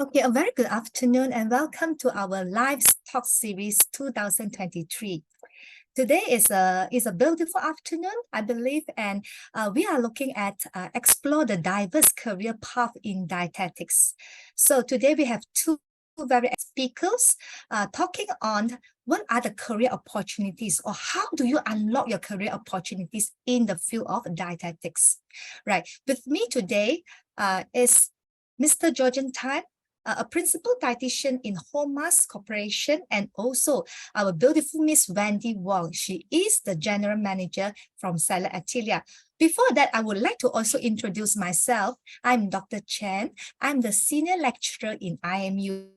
Okay, a very good afternoon and welcome to our live talk series 2023. Today is a beautiful afternoon, I believe, and we are looking at explore the diverse career path in dietetics. So today we have two very speakers talking on what are the career opportunities or how do you unlock your career opportunities in the field of dietetics. Right, with me today is Mr. Georgen Thye, a principal dietitian in Holmusk Corporation, and also our beautiful Miss Wendy Wong. She is the general manager from Atelier. Before that, I would like to also introduce myself. I'm Dr. Chen. I'm the senior lecturer in IMU.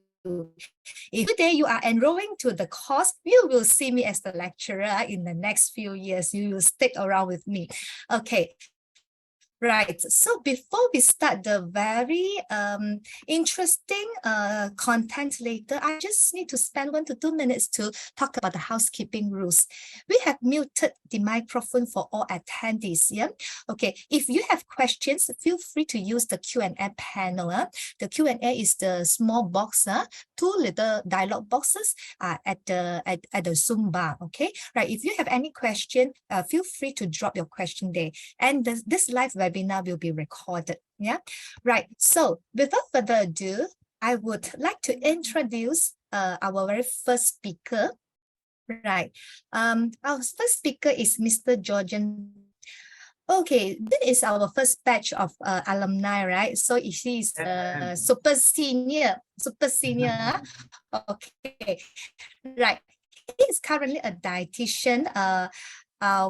If today you are enrolling to the course, you will see me as the lecturer in the next few years. You will stick around with me. Okay. Right. So before we start the very interesting content later, I just need to spend 1 to 2 minutes to talk about the housekeeping rules. We have muted the microphone for all attendees. Yeah. Okay. If you have questions, feel free to use the Q&A panel. The Q&A is the small box, two little dialog boxes at the Zoom bar. Okay. Right. If you have any question, feel free to drop your question there. And this live webinar will be recorded. Yeah, right. So without further ado, I would like to introduce our very first speaker. Right. Our first speaker is Mr. Georgen. Okay, this is our first batch of alumni, right? So he is super senior. Okay, right. He is currently a dietitian.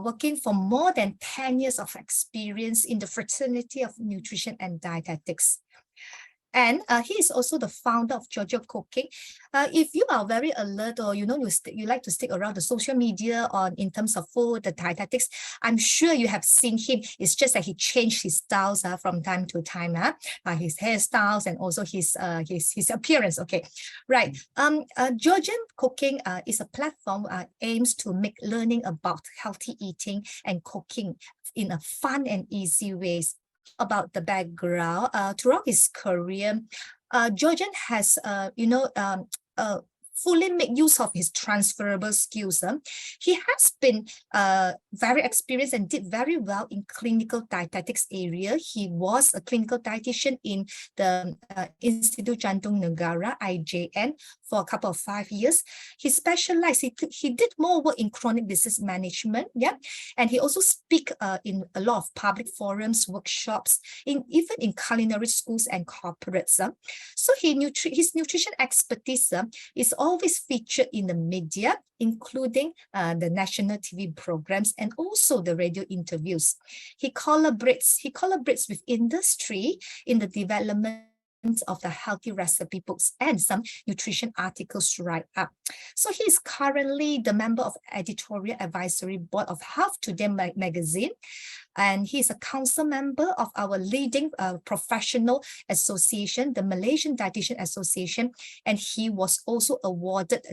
Working for more than 10 years of experience in the fraternity of nutrition and dietetics. And he is also the founder of Georgia Cooking. If you are very alert or you like to stick around the social media on in terms of food, the dietetics, I'm sure you have seen him. It's just that he changed his styles from time to time, his hairstyles and also his appearance. Okay, right. Georgian Cooking is a platform aims to make learning about healthy eating and cooking in a fun and easy ways. About the background, throughout his career, Georgian has, fully make use of his transferable skills. He has been very experienced and did very well in clinical dietetics area. He was a clinical dietitian in the Institut Jantung Negara, IJN, for a couple of 5 years. He specialized, he did more work in chronic disease management, yeah, and he also speak in a lot of public forums, workshops, even in culinary schools and corporates. So his nutrition expertise is always featured in the media, including the national TV programs and also the radio interviews. He collaborates with industry in the development of the healthy recipe books and some nutrition articles to write up. So he is currently the member of editorial advisory board of Health Today magazine, and he is a council member of our leading professional association, the Malaysian Dietitian Association, and he was also awarded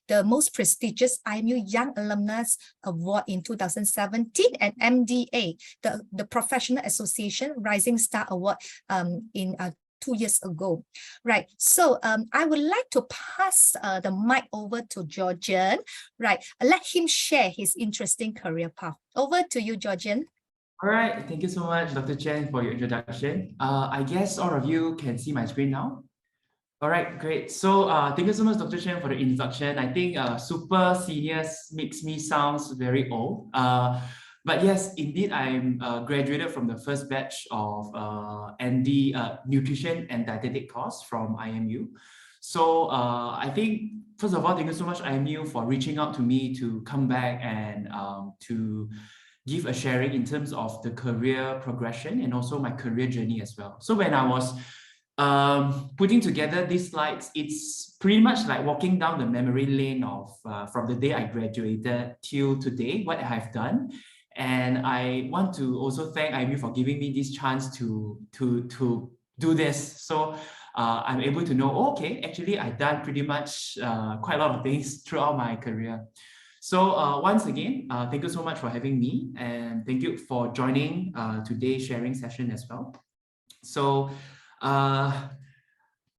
the most prestigious IMU Young Alumnus Award in 2017 and MDA, the Professional Association Rising Star Award in 2 years ago. Right. So I would like to pass the mic over to Georgian. Right. Let him share his interesting career path. Over to you, Georgian. All right. Thank you so much, Dr. Chen, for your introduction. I guess all of you can see my screen now. All right, great. So thank you so much, Dr. Chen, for the introduction. I think super seniors makes me sound very old. But yes, indeed, I'm graduated from the first batch of ND Nutrition and Dietetic course from IMU. So I think, first of all, thank you so much, IMU, for reaching out to me to come back and to give a sharing in terms of the career progression and also my career journey as well. So when I was putting together these slides, it's pretty much like walking down the memory lane of from the day I graduated till today, what I have done. And I want to also thank IMU for giving me this chance to do this. So I'm able to know, oh, okay, actually I've done pretty much quite a lot of things throughout my career. So once again, thank you so much for having me, and thank you for joining today's sharing session as well. So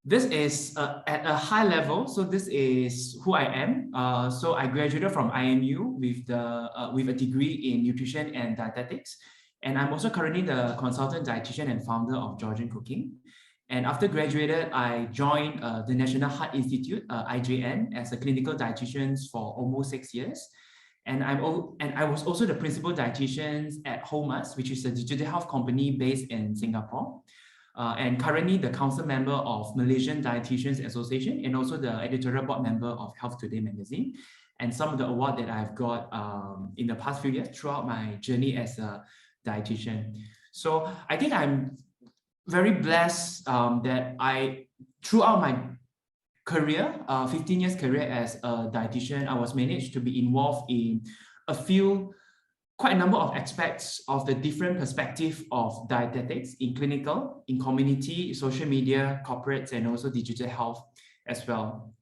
This is at a high level. So this is who I am. So I graduated from IMU with a degree in nutrition and dietetics. And I'm also currently the consultant dietitian and founder of Georgen Cooking. And after graduated, I joined the National Heart Institute, IJN, as a clinical dietitian for almost 6 years. And I was also the principal dietitian at Holmusk, which is a digital health company based in Singapore. And currently the council member of Malaysian Dietitians Association and also the editorial board member of Health Today magazine. And some of the award that I've got in the past few years throughout my journey as a dietitian. So I think I'm very blessed that throughout my career, 15 years career as a dietitian, I was managed to be involved in quite a number of aspects of the different perspective of dietetics in clinical, in community, social media, corporates, and also digital health as well.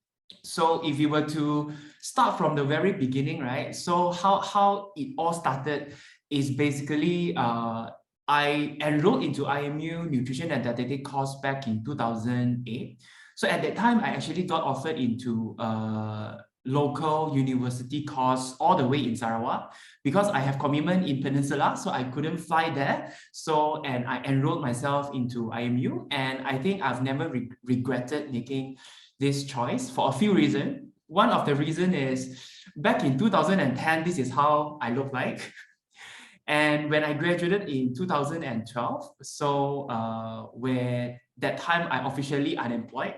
So if you were to start from the very beginning, right? So how it all started is basically I enrolled into IMU Nutrition and Dietetics course back in 2008. So at that time, I actually got offered into local university course all the way in Sarawak because I have commitment in Peninsula, so I couldn't fly there. So, and I enrolled myself into IMU, and I think I've never regretted making this choice for a few reasons. One of the reasons is back in 2010, this is how I look like. And when I graduated in 2012, so where that time I officially unemployed.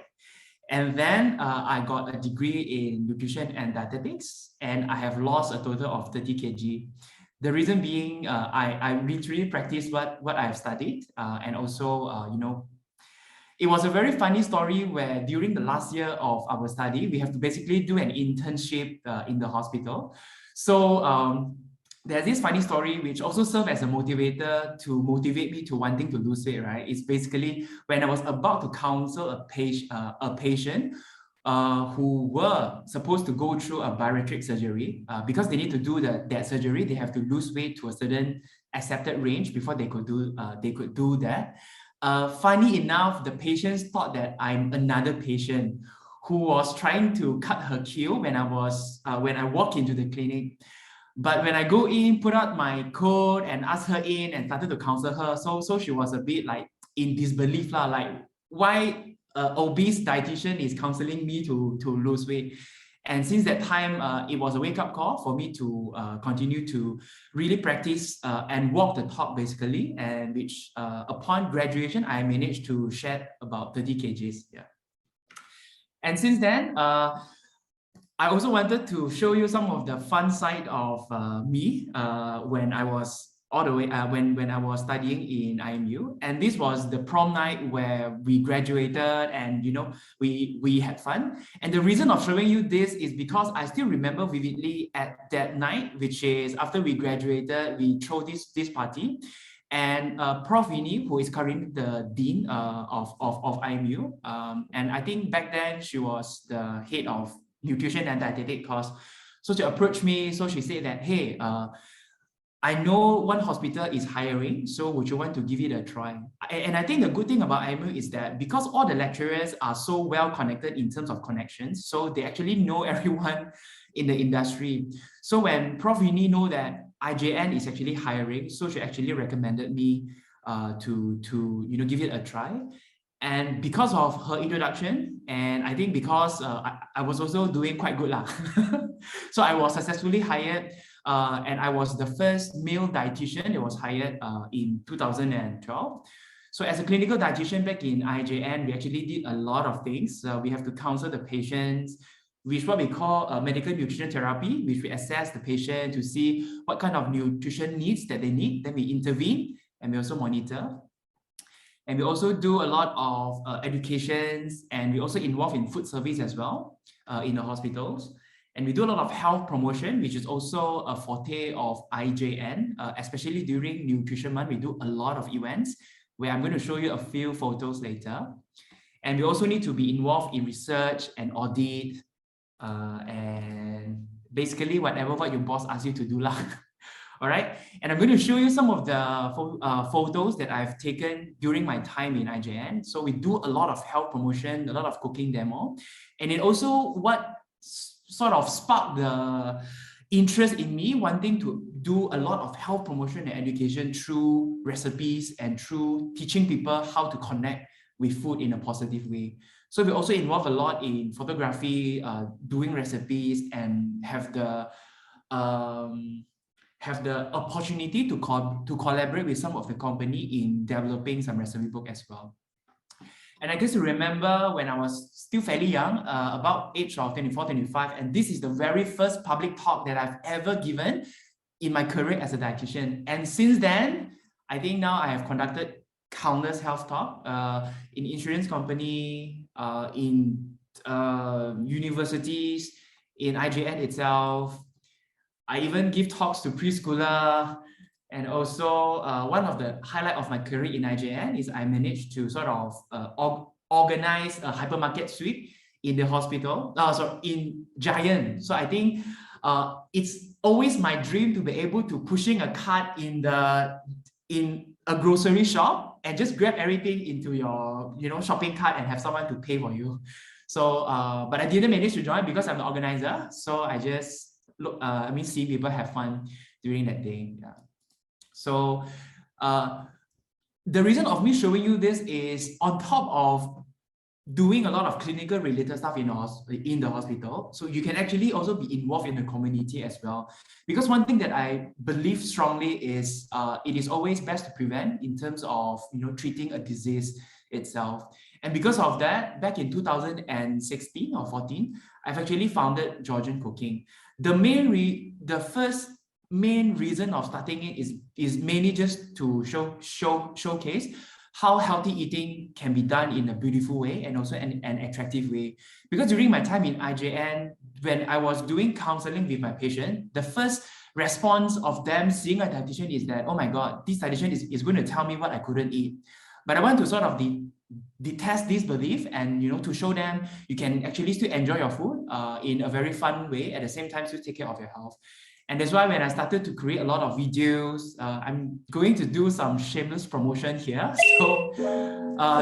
And then I got a degree in nutrition and dietetics, and I have lost a total of 30 kg. The reason being, I literally practiced what I have studied, and also, you know, it was a very funny story where during the last year of our study, we have to basically do an internship in the hospital. So there's this funny story which also served as a motivator to motivate me to wanting to lose weight, right? It's basically when I was about to counsel a patient who were supposed to go through a bariatric surgery because they need to do that surgery. They have to lose weight to a certain accepted range before they could do that. Funny enough, the patients thought that I'm another patient who was trying to cut her queue when I walked into the clinic. But when I go in, put out my code and ask her in and started to counsel her, so she was a bit like in disbelief lah, like why obese dietitian is counseling me to lose weight. And since that time, it was a wake-up call for me to continue to really practice and walk the talk basically, and which upon graduation, I managed to shed about 30 kgs. Yeah. And since then, I also wanted to show you some of the fun side of me when I was all the way when I was studying in IMU, and this was the prom night where we graduated, and you know we had fun. And the reason of showing you this is because I still remember vividly at that night, which is after we graduated, we throw this party, and Prof. Winnie, who is currently the dean of IMU, and I think back then she was the head of nutrition and dietetic course. So she approached me. So she said that, hey, I know one hospital is hiring, so would you want to give it a try? And I think the good thing about IMU is that because all the lecturers are so well connected in terms of connections, so they actually know everyone in the industry. So when Prof. Winnie know that IJN is actually hiring, so she actually recommended me to give it a try. And because of her introduction, and I think because I was also doing quite good lah. So I was successfully hired, and I was the first male dietitian that was hired in 2012. So as a clinical dietitian back in IJN, we actually did a lot of things. We have to counsel the patients, which what we call medical nutrition therapy, which we assess the patient to see what kind of nutrition needs that they need. Then we intervene, and we also monitor. And we also do a lot of educations, and we also involve in food service as well in the hospitals. And we do a lot of health promotion, which is also a forte of IJN, especially during Nutrition Month. We do a lot of events where I'm going to show you a few photos later. And we also need to be involved in research and audit, and basically what your boss asks you to do lah. All right, and I'm going to show you some of the photos that I've taken during my time in IJN. So we do a lot of health promotion, a lot of cooking demo, and it also what sort of sparked the interest in me wanting to do a lot of health promotion and education through recipes and through teaching people how to connect with food in a positive way. So we also involve a lot in photography, doing recipes, and have the opportunity to collaborate with some of the company in developing some recipe book as well. And I guess you remember when I was still fairly young, about age of 24, 25, and this is the very first public talk that I've ever given in my career as a dietitian. And since then, I think now I have conducted countless health talk in insurance company, in universities, in IJN itself. I even give talks to preschooler, and also one of the highlight of my career in IJN is I managed to sort of organize a hypermarket sweep in the hospital, in Giant. So I think it's always my dream to be able to pushing a cart in a grocery shop and just grab everything into your shopping cart and have someone to pay for you. So but I didn't manage to join because I'm the organizer. So I just see people have fun during that day. Yeah. So the reason of me showing you this is on top of doing a lot of clinical related stuff in the hospital, so you can actually also be involved in the community as well. Because one thing that I believe strongly is it is always best to prevent in terms of treating a disease itself. And because of that, back in 2016 or 14, I've actually founded Georgen Cooking. The first main reason of starting it is mainly just to showcase how healthy eating can be done in a beautiful way and also an attractive way. Because during my time in IJN, when I was doing counseling with my patient, the first response of them seeing a dietitian is that, oh my God, this dietitian is going to tell me what I couldn't eat. But I want to sort of detest this belief and to show them you can actually still enjoy your food in a very fun way, at the same time still take care of your health. And that's why when I started to create a lot of videos, I'm going to do some shameless promotion here. So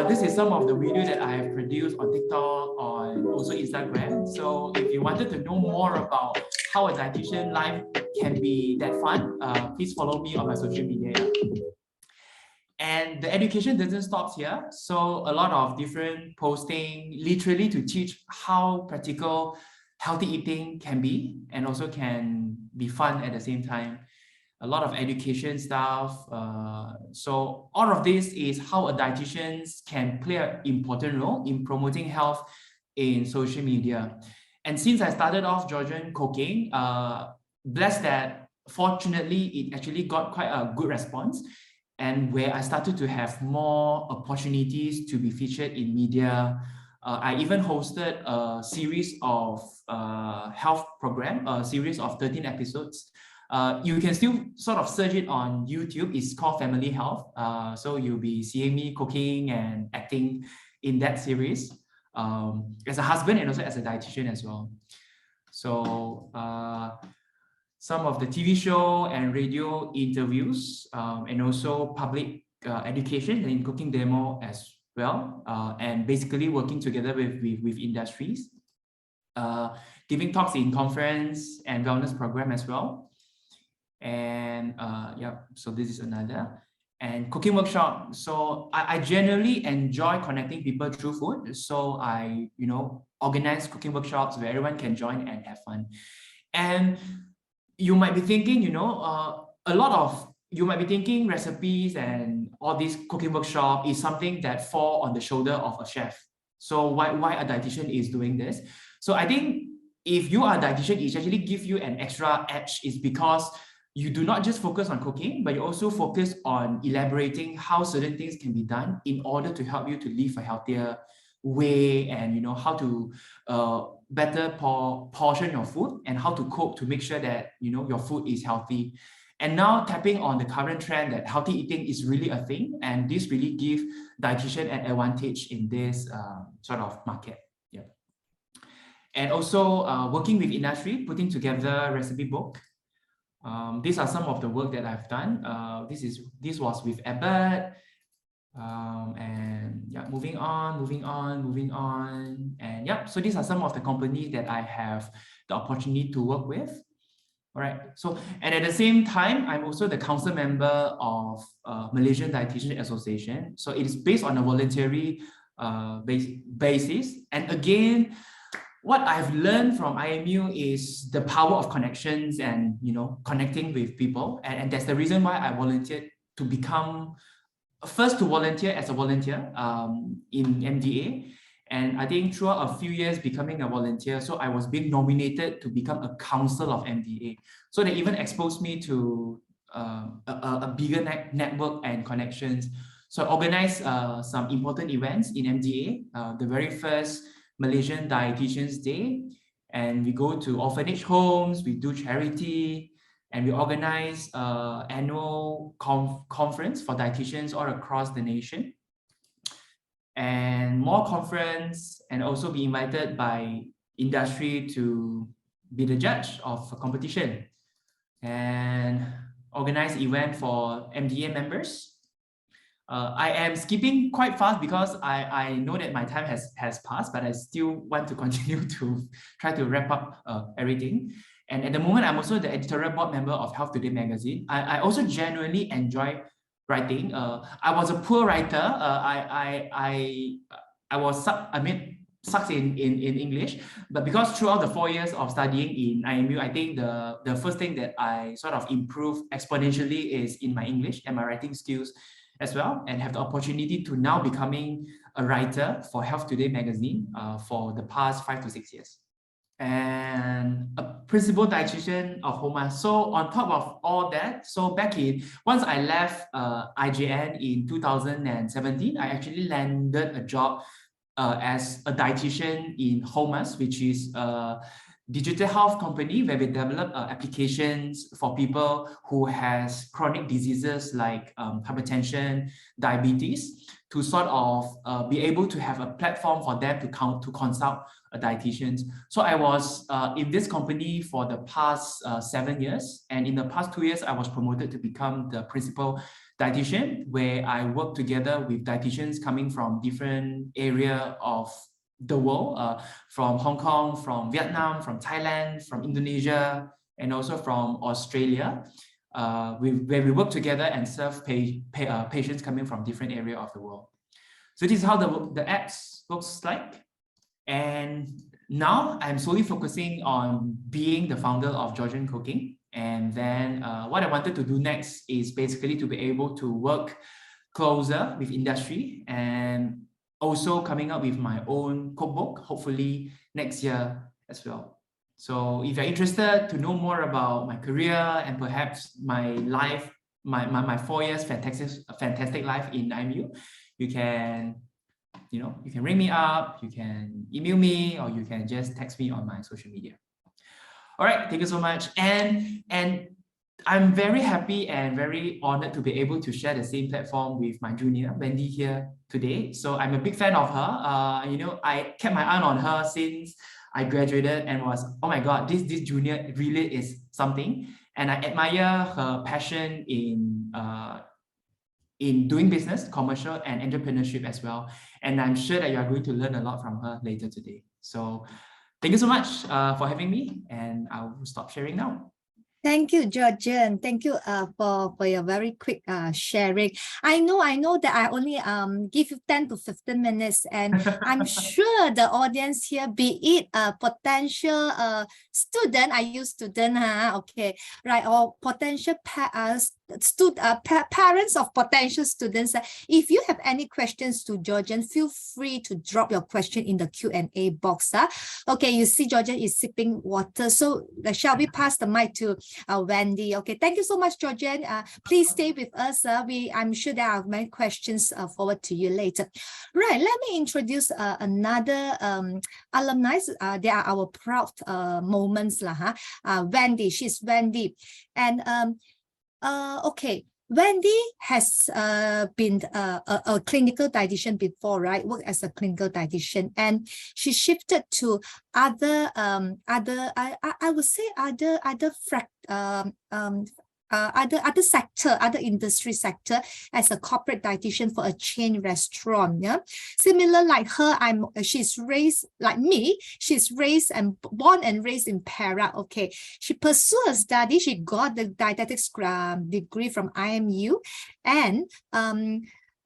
this is some of the videos that I have produced on TikTok, on also Instagram. So if you wanted to know more about how a dietitian life can be that fun, please follow me on my social media. And the education doesn't stop here. So a lot of different posting, literally to teach how practical healthy eating can be, and also can be fun at the same time. A lot of education stuff. So all of this is how a dietitian can play an important role in promoting health in social media. And since I started off Georgen Cooking, blessed that fortunately it actually got quite a good response, and where I started to have more opportunities to be featured in media. I even hosted a series of health program, a series of 13 episodes. You can still sort of search it on YouTube. It's called Family Health. So you'll be seeing me cooking and acting in that series as a husband and also as a dietitian as well. So some of the TV show and radio interviews, and also public education and cooking demo as well, and basically working together with industries, giving talks in conference and wellness program as well. And yeah, so this is another. And cooking workshop. So I generally enjoy connecting people through food. So I, organize cooking workshops where everyone can join and have fun. And you might be thinking, you might be thinking recipes and all this cooking workshop is something that fall on the shoulder of a chef. So why a dietitian is doing this? So I think if you are a dietitian, it actually gives you an extra edge, is because you do not just focus on cooking, but you also focus on elaborating how certain things can be done in order to help you to live a healthier way, and how to better portion your food and how to cook to make sure that your food is healthy. And now tapping on the current trend that healthy eating is really a thing, and this really gives dietitian an advantage in this sort of market. Yeah. And also working with industry, putting together recipe book, These are some of the work that I've done. This was with Abbott. And yeah, moving on. And yeah, so these are some of the companies that I have the opportunity to work with. All right. So, and at the same time, I'm also the council member of Malaysian Dietitian Association. So it is based on a voluntary basis. And again, what I've learned from IMU is the power of connections and, connecting with people. And that's the reason why I volunteered to become first to volunteer as a volunteer in MDA. And I think throughout a few years becoming a volunteer, so I was being nominated to become a council of MDA. So they even exposed me to a bigger network and connections. So I organized some important events in MDA, the very first Malaysian Dietitians Day. And we go to orphanage homes, we do charity, and we organize an annual conference for dietitians all across the nation. And more conference, and also be invited by industry to be the judge of a competition. And organize event for MDA members. I am skipping quite fast because I know that my time has passed, but I still want to continue to try to wrap up everything. And at the moment, I'm also the editorial board member of Health Today magazine. I also genuinely enjoy writing. I was a poor writer. I was sucks in English, but because throughout the 4 years of studying in IMU, I think the first thing that I sort of improved exponentially is in my English and my writing skills as well, and have the opportunity to now becoming a writer for Health Today magazine for the past 5 to 6 years. And a principal dietitian of Holmusk. So on top of all that, so once I left IJN in 2017, I actually landed a job as a dietitian in Holmusk, which is a digital health company where we develop applications for people who has chronic diseases like hypertension, diabetes, to sort of be able to have a platform for them to consult dietitians. So I was in this company for the past 7 years, and in the past 2 years, I was promoted to become the principal dietitian, where I work together with dietitians coming from different area of the world, from Hong Kong, from Vietnam, from Thailand, from Indonesia, and also from Australia, where we work together and serve patients coming from different areas of the world. So this is how the apps looks like. And now I'm solely focusing on being the founder of Georgen Cooking. And then what I wanted to do next is basically to be able to work closer with industry, and also coming up with my own cookbook, hopefully next year as well. So if you're interested to know more about my career and perhaps my life, my 4 years fantastic life in IMU, you can ring me up, you can email me, or you can just text me on my social media. All right, thank you so much. And I'm very happy and very honored to be able to share the same platform with my junior, Wendy, here today. So I'm a big fan of her. I kept my eye on her since I graduated and was, oh my God, this junior really is something. And I admire her passion in doing business, commercial, and entrepreneurship as well. And I'm sure that you are going to learn a lot from her later today. So thank you so much for having me, and I'll stop sharing now. Thank you, Georgen. Thank you for your very quick sharing. I know that I only give you 10 to 15 minutes, and I'm sure the audience here, be it a potential student, I use student, okay, right, or potential parents of potential students. If you have any questions to Georgen, feel free to drop your question in the Q&A box. Okay, you see Georgen is sipping water, so shall we pass the mic to Wendy? Okay, thank you so much, Georgen. Please stay with us. I'm sure there are many questions forward to you later. Right, let me introduce another alumni. They are our proud moments, Wendy. She's Wendy, and okay. Wendy has been a clinical dietitian before, right? Worked as a clinical dietitian, and she shifted to other I would say other other industry sector as a corporate dietitian for a chain restaurant. Yeah, similar like her, she's raised like me. She's raised and born and raised in Perak. Okay, she pursued a study. She got the dietetics degree from IMU, and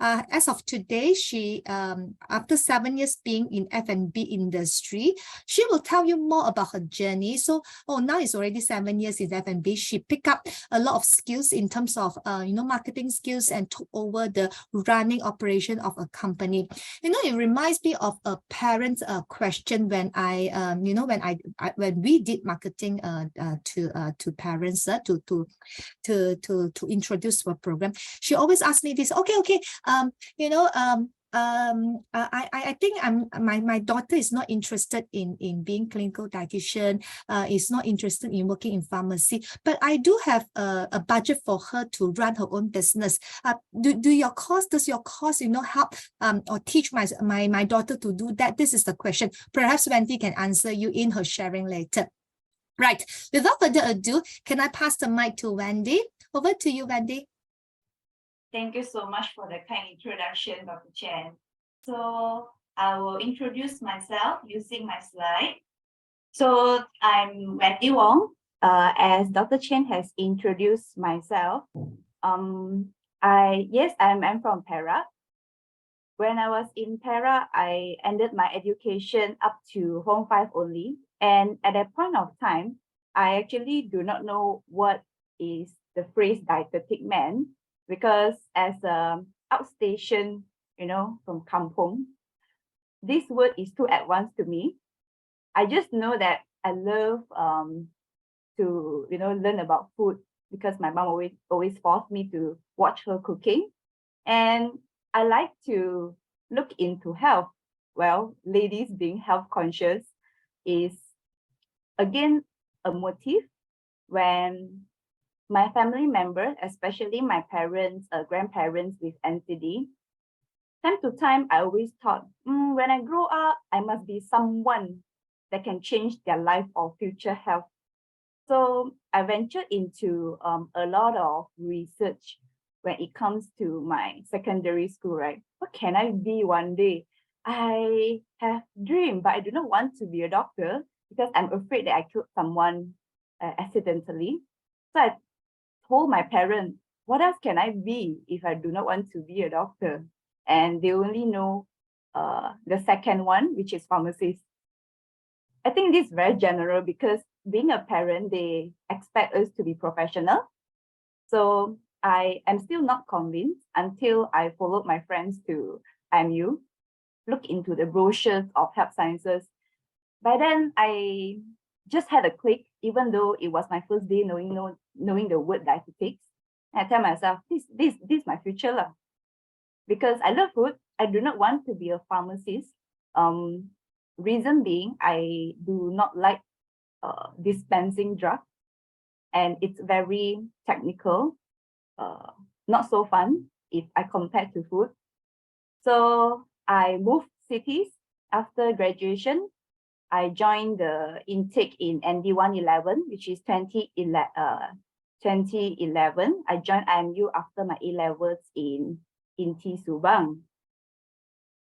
as of today, she after 7 years being in F&B industry, she will tell you more about her journey. So, now it's already 7 years in F&B. She picked up a lot of skills in terms of marketing skills and took over the running operation of a company. It reminds me of a parent's question when when we did marketing to parents to introduce our program. She always asked me this. Okay. I think my daughter is not interested in being clinical dietitian, is not interested in working in pharmacy, but I do have a budget for her to run her own business. Does your course help or teach my daughter to do that? This is the question. Perhaps Wendy can answer you in her sharing later. Right. Without further ado, can I pass the mic to Wendy? Over to you, Wendy. Thank you so much for the kind introduction, Dr. Chen. So I will introduce myself using my slide. So I'm Wendy Wong. As Dr. Chen has introduced myself, I'm from Perak. When I was in Perak, I ended my education up to Form 5 only. And at that point of time, I actually do not know what is the phrase dietetic meant, because as an outstation, from Kampong, this word is too advanced to me. I just know that I love to learn about food, because my mom always forced me to watch her cooking, and I like to look into health. Well, ladies being health conscious is again a motive when my family members, especially my parents, grandparents with NCD, time to time, I always thought, when I grow up, I must be someone that can change their life or future health. So I ventured into a lot of research when it comes to my secondary school, right? What can I be one day? I have dreamed, but I do not want to be a doctor because I'm afraid that I killed someone accidentally. So I told my parents, what else can I be if I do not want to be a doctor? And they only know the second one, which is pharmacist. I think this is very general because being a parent, they expect us to be professional. So I am still not convinced until I followed my friends to IMU, look into the brochures of health sciences. By then, I just had a click, even though it was my first day knowing the word dietetics. And I tell myself, this is my future lah. Because I love food, I do not want to be a pharmacist. Reason being, I do not like dispensing drugs, and it's very technical, not so fun if I compare to food. So I moved cities after graduation. I joined the intake in ND 111, which is 2011. I joined IMU after my A-levels in T Subang.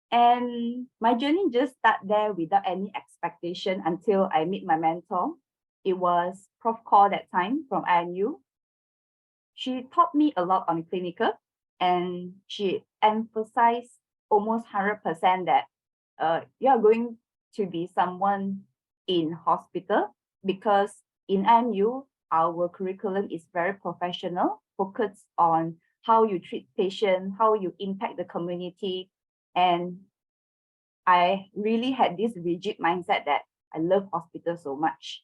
And my journey just started there without any expectation until I met my mentor. It was Prof. Kaur that time from IMU. She taught me a lot on clinical, and she emphasized almost 100% that you are going to be someone in hospital, because in IMU, our curriculum is very professional, focused on how you treat patients, how you impact the community. And I really had this rigid mindset that I love hospitals so much.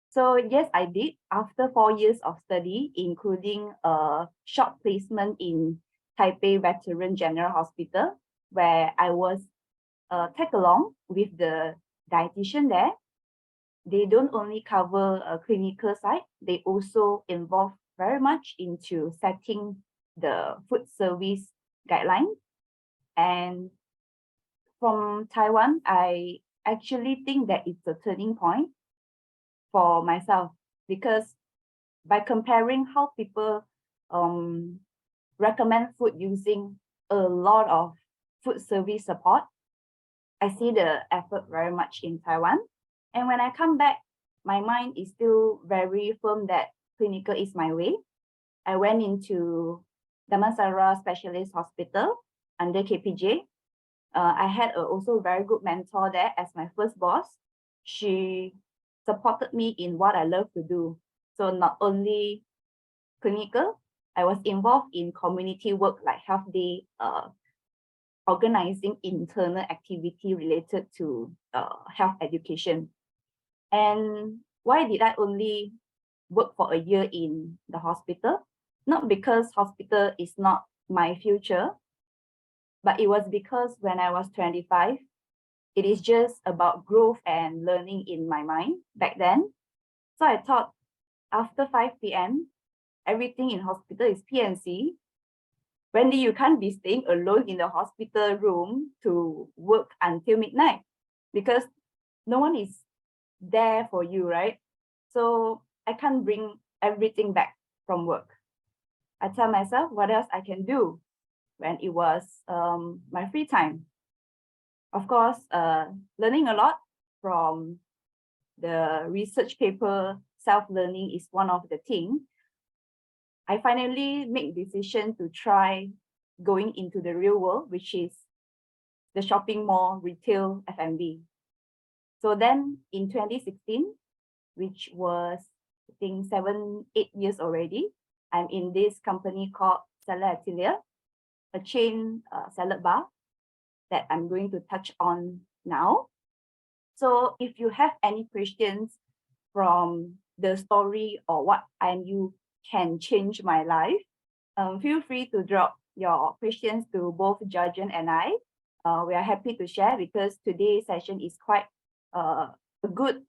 So yes, I did. After 4 years of study, including a short placement in Taipei Veteran General Hospital, where I was tag along with the dietitian there. They don't only cover a clinical side, they also involve very much into setting the food service guidelines. And from Taiwan, I actually think that it's a turning point for myself, because by comparing how people recommend food using a lot of food service support, I see the effort very much in Taiwan. And when I come back, my mind is still very firm that clinical is my way. I went into Damansara Specialist Hospital under KPJ. I had also a very good mentor there as my first boss. She supported me in what I love to do. So not only clinical, I was involved in community work like Health Day, organizing internal activity related to health education. And why did I only work for a year in the hospital? Not because hospital is not my future, but it was because when I was 25, it is just about growth and learning in my mind back then. So I thought after 5 p.m., everything in hospital is P&C. Wendy, you can't be staying alone in the hospital room to work until midnight because no one is there for you, right? So I can't bring everything back from work. I tell myself what else I can do when it was my free time. Of course, learning a lot from the research paper, self-learning is one of the things. I finally make decision to try going into the real world, which is the shopping mall, retail, F&B. So then in 2016, which was I think 7-8 years already, I'm in this company called Atelier, a chain salad bar that I'm going to touch on now. So if you have any questions from the story or what I knew can change my life, feel free to drop your questions to both Georgen and I. We are happy to share because today's session is quite a good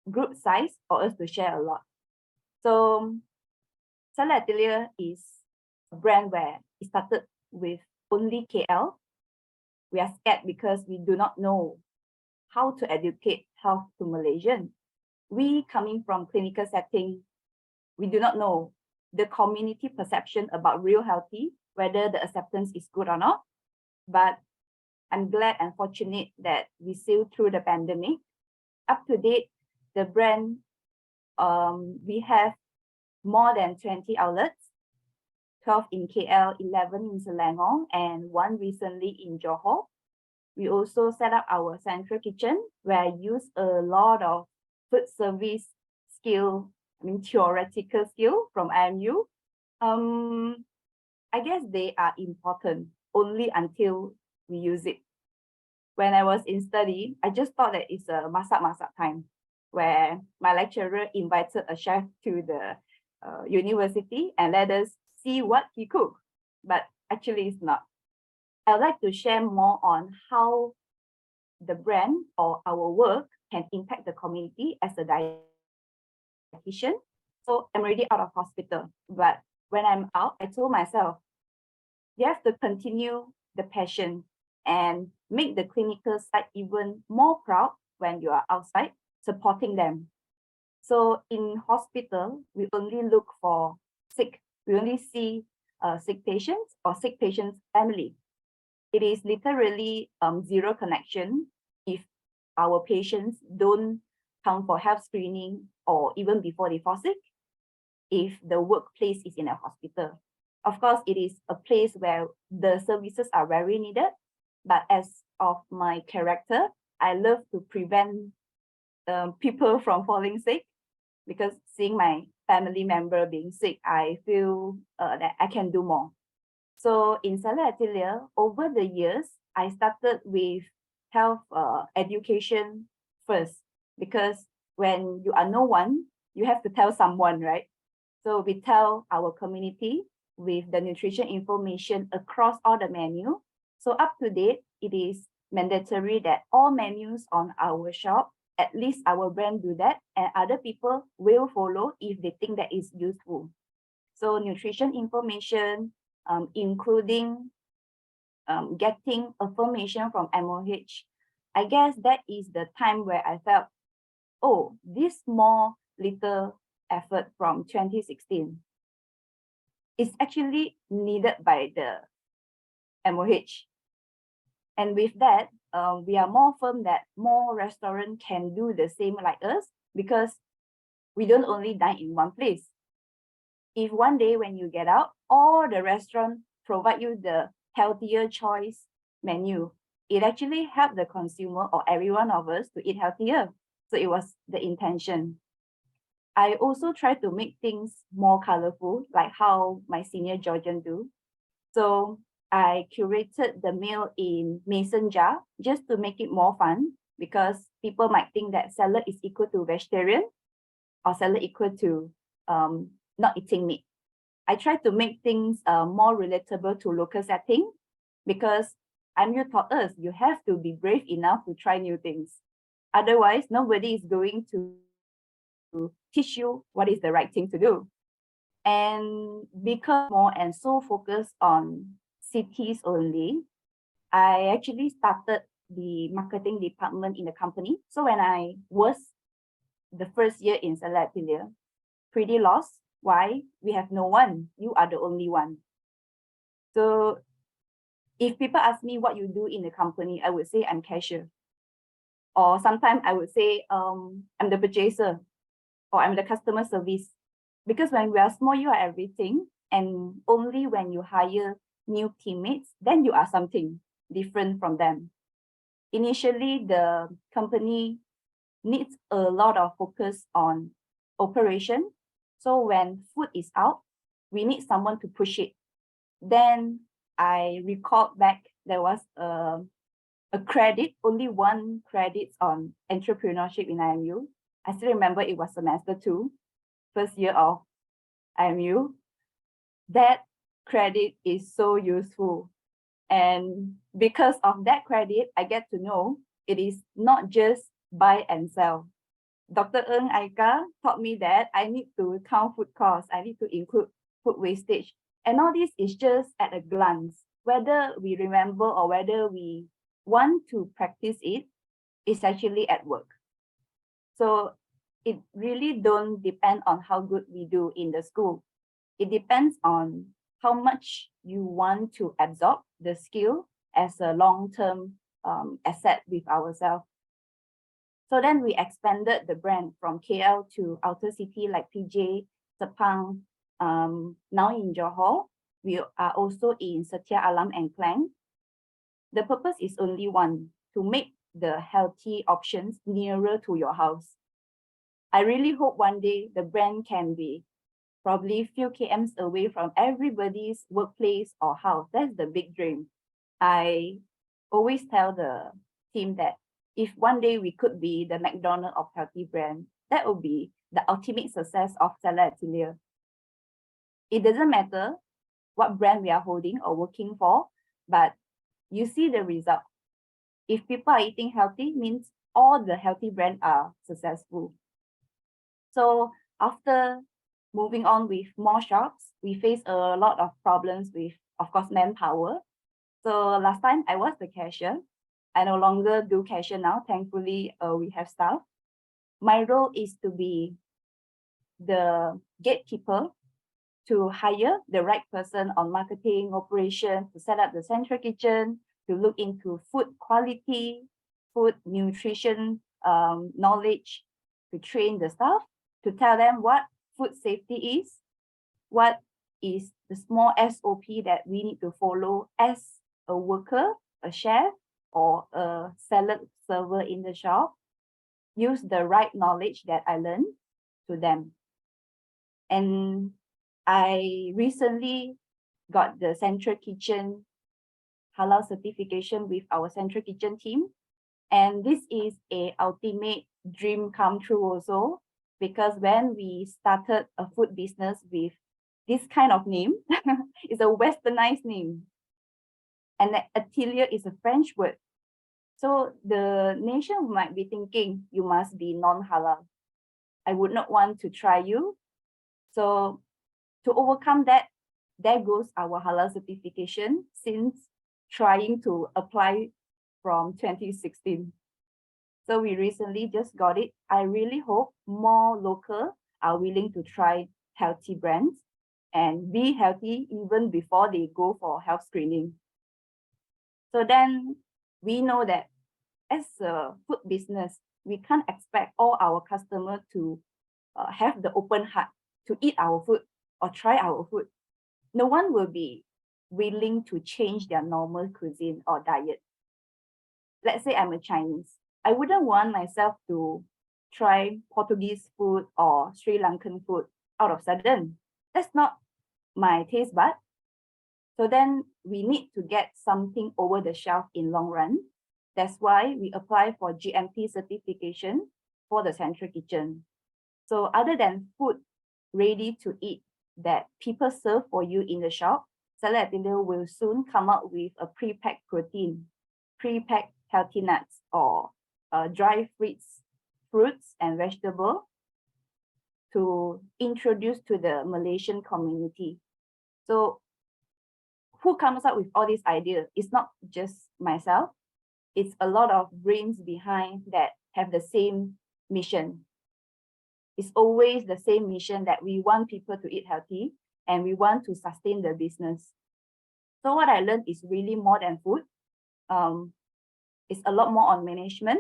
group size for us to share a lot. So Atelier is a brand where it started with only KL. We are scared because we do not know how to educate health to Malaysians. We coming from clinical setting, we do not know the community perception about real healthy, whether the acceptance is good or not. But I'm glad and fortunate that we sailed through the pandemic. Up to date, the brand, we have more than 20 outlets, 12 in KL, 11 in Selangor, and 1 recently in Johor. We also set up our central kitchen where I use a lot of food service skill, theoretical skill from IMU. I guess they are important only until we use it. When I was in study, I just thought that it's a masak time where my lecturer invited a chef to the university and let us see what he cooked, but actually it's not. I'd like to share more on how the brand or our work can impact the community as a dietitian. So I'm already out of hospital, but when I'm out, I told myself, you have to continue the passion and make the clinical side even more proud when you are outside supporting them. So in hospital, we only look for sick. We only see sick patients or sick patients' family. It is literally zero connection if our patients don't come for health screening or even before they fall sick, if the workplace is in a hospital. Of course, it is a place where the services are very needed, but as of my character, I love to prevent people from falling sick because seeing my family member being sick, I feel that I can do more. So in Atelier, over the years, I started with health education first, because when you are no one, you have to tell someone, right? So we tell our community with the nutrition information across all the menu. So up to date, it is mandatory that all menus on our shop, at least our brand do that, and other people will follow if they think that is useful. So nutrition information, including getting affirmation from MOH. I guess that is the time where I felt, oh, this small little effort from 2016. It's actually needed by the MOH. And with that, we are more firm that more restaurants can do the same like us, because we don't only dine in one place. If one day when you get out, all the restaurants provide you the healthier choice menu, it actually helped the consumer or every one of us to eat healthier. So it was the intention. I also try to make things more colorful, like how my senior Georgian do. So I curated the meal in mason jar just to make it more fun, because people might think that salad is equal to vegetarian or salad equal to not eating meat. I try to make things more relatable to local setting, because you taught us you have to be brave enough to try new things. Otherwise, nobody is going to teach you what is the right thing to do. And because more and so focused on cities only, I actually started the marketing department in the company. So when I was the first year in Atelier, pretty lost. Why? We have no one. You are the only one. So if people ask me what you do in the company, I would say I'm cashier. Or sometimes I would say I'm the purchaser, or I'm the customer service. Because when we are small, you are everything. And only when you hire new teammates, then you are something different from them. Initially, the company needs a lot of focus on operation. So when food is out, we need someone to push it. Then I recalled back, there was a credit, only one credit on entrepreneurship in IMU. I still remember it was semester 2, first year of IMU. That credit is so useful. And because of that credit, I get to know it is not just buy and sell. Dr. Ng Aika taught me that I need to count food costs, I need to include food wastage. And all this is just at a glance. Whether we remember or whether we want to practice it, is actually at work. So it really don't depend on how good we do in the school. It depends on how much you want to absorb the skill as a long-term asset with ourselves. So then we expanded the brand from KL to outer city like PJ, Sepang, now in Johor. We are also in Setia Alam and Klang. The purpose is only one, to make the healthy options nearer to your house. I really hope one day the brand can be probably few kms away from everybody's workplace or house. That's the big dream. I always tell the team that if one day we could be the McDonald's of healthy brand, that would be the ultimate success of Atelier. It doesn't matter what brand we are holding or working for, but you see the result. If people are eating healthy, means all the healthy brands are successful. So after moving on with more shops, we face a lot of problems with, of course, manpower. So last time I was the cashier. I no longer do cashier now. Thankfully, we have staff. My role is to be the gatekeeper, to hire the right person on marketing, operation, to set up the central kitchen, to look into food quality, food nutrition knowledge, to train the staff, to tell them what food safety is, what is the small SOP that we need to follow as a worker, a chef, or a salad server in the shop. Use the right knowledge that I learned to them. And I recently got the central kitchen halal certification with our central kitchen team. And this is a ultimate dream come true also, because when we started a food business with this kind of name, it's a westernized name. And Atelier is a French word. So the nation might be thinking, you must be non-halal. I would not want to try you. So to overcome that, there goes our halal certification since trying to apply from 2016. So we recently just got it. I really hope more local are willing to try healthy brands and be healthy even before they go for health screening. So then we know that as a food business, we can't expect all our customers to have the open heart to eat our food or try our food. No one will be willing to change their normal cuisine or diet. Let's say I'm a Chinese. I wouldn't want myself to try Portuguese food or Sri Lankan food out of sudden. That's not my taste bud. So then we need to get something over the shelf in long run. That's why we apply for GMP certification for the central kitchen. So other than food ready to eat that people serve for you in the shop, Atelier will soon come up with a pre-packed protein, pre-packed healthy nuts, or dry fruits and vegetables to introduce to the Malaysian community. So who comes up with all these ideas? It's not just myself. It's a lot of brains behind that have the same mission. It's always the same mission that we want people to eat healthy and we want to sustain the business. So what I learned is really more than food. It's a lot more on management.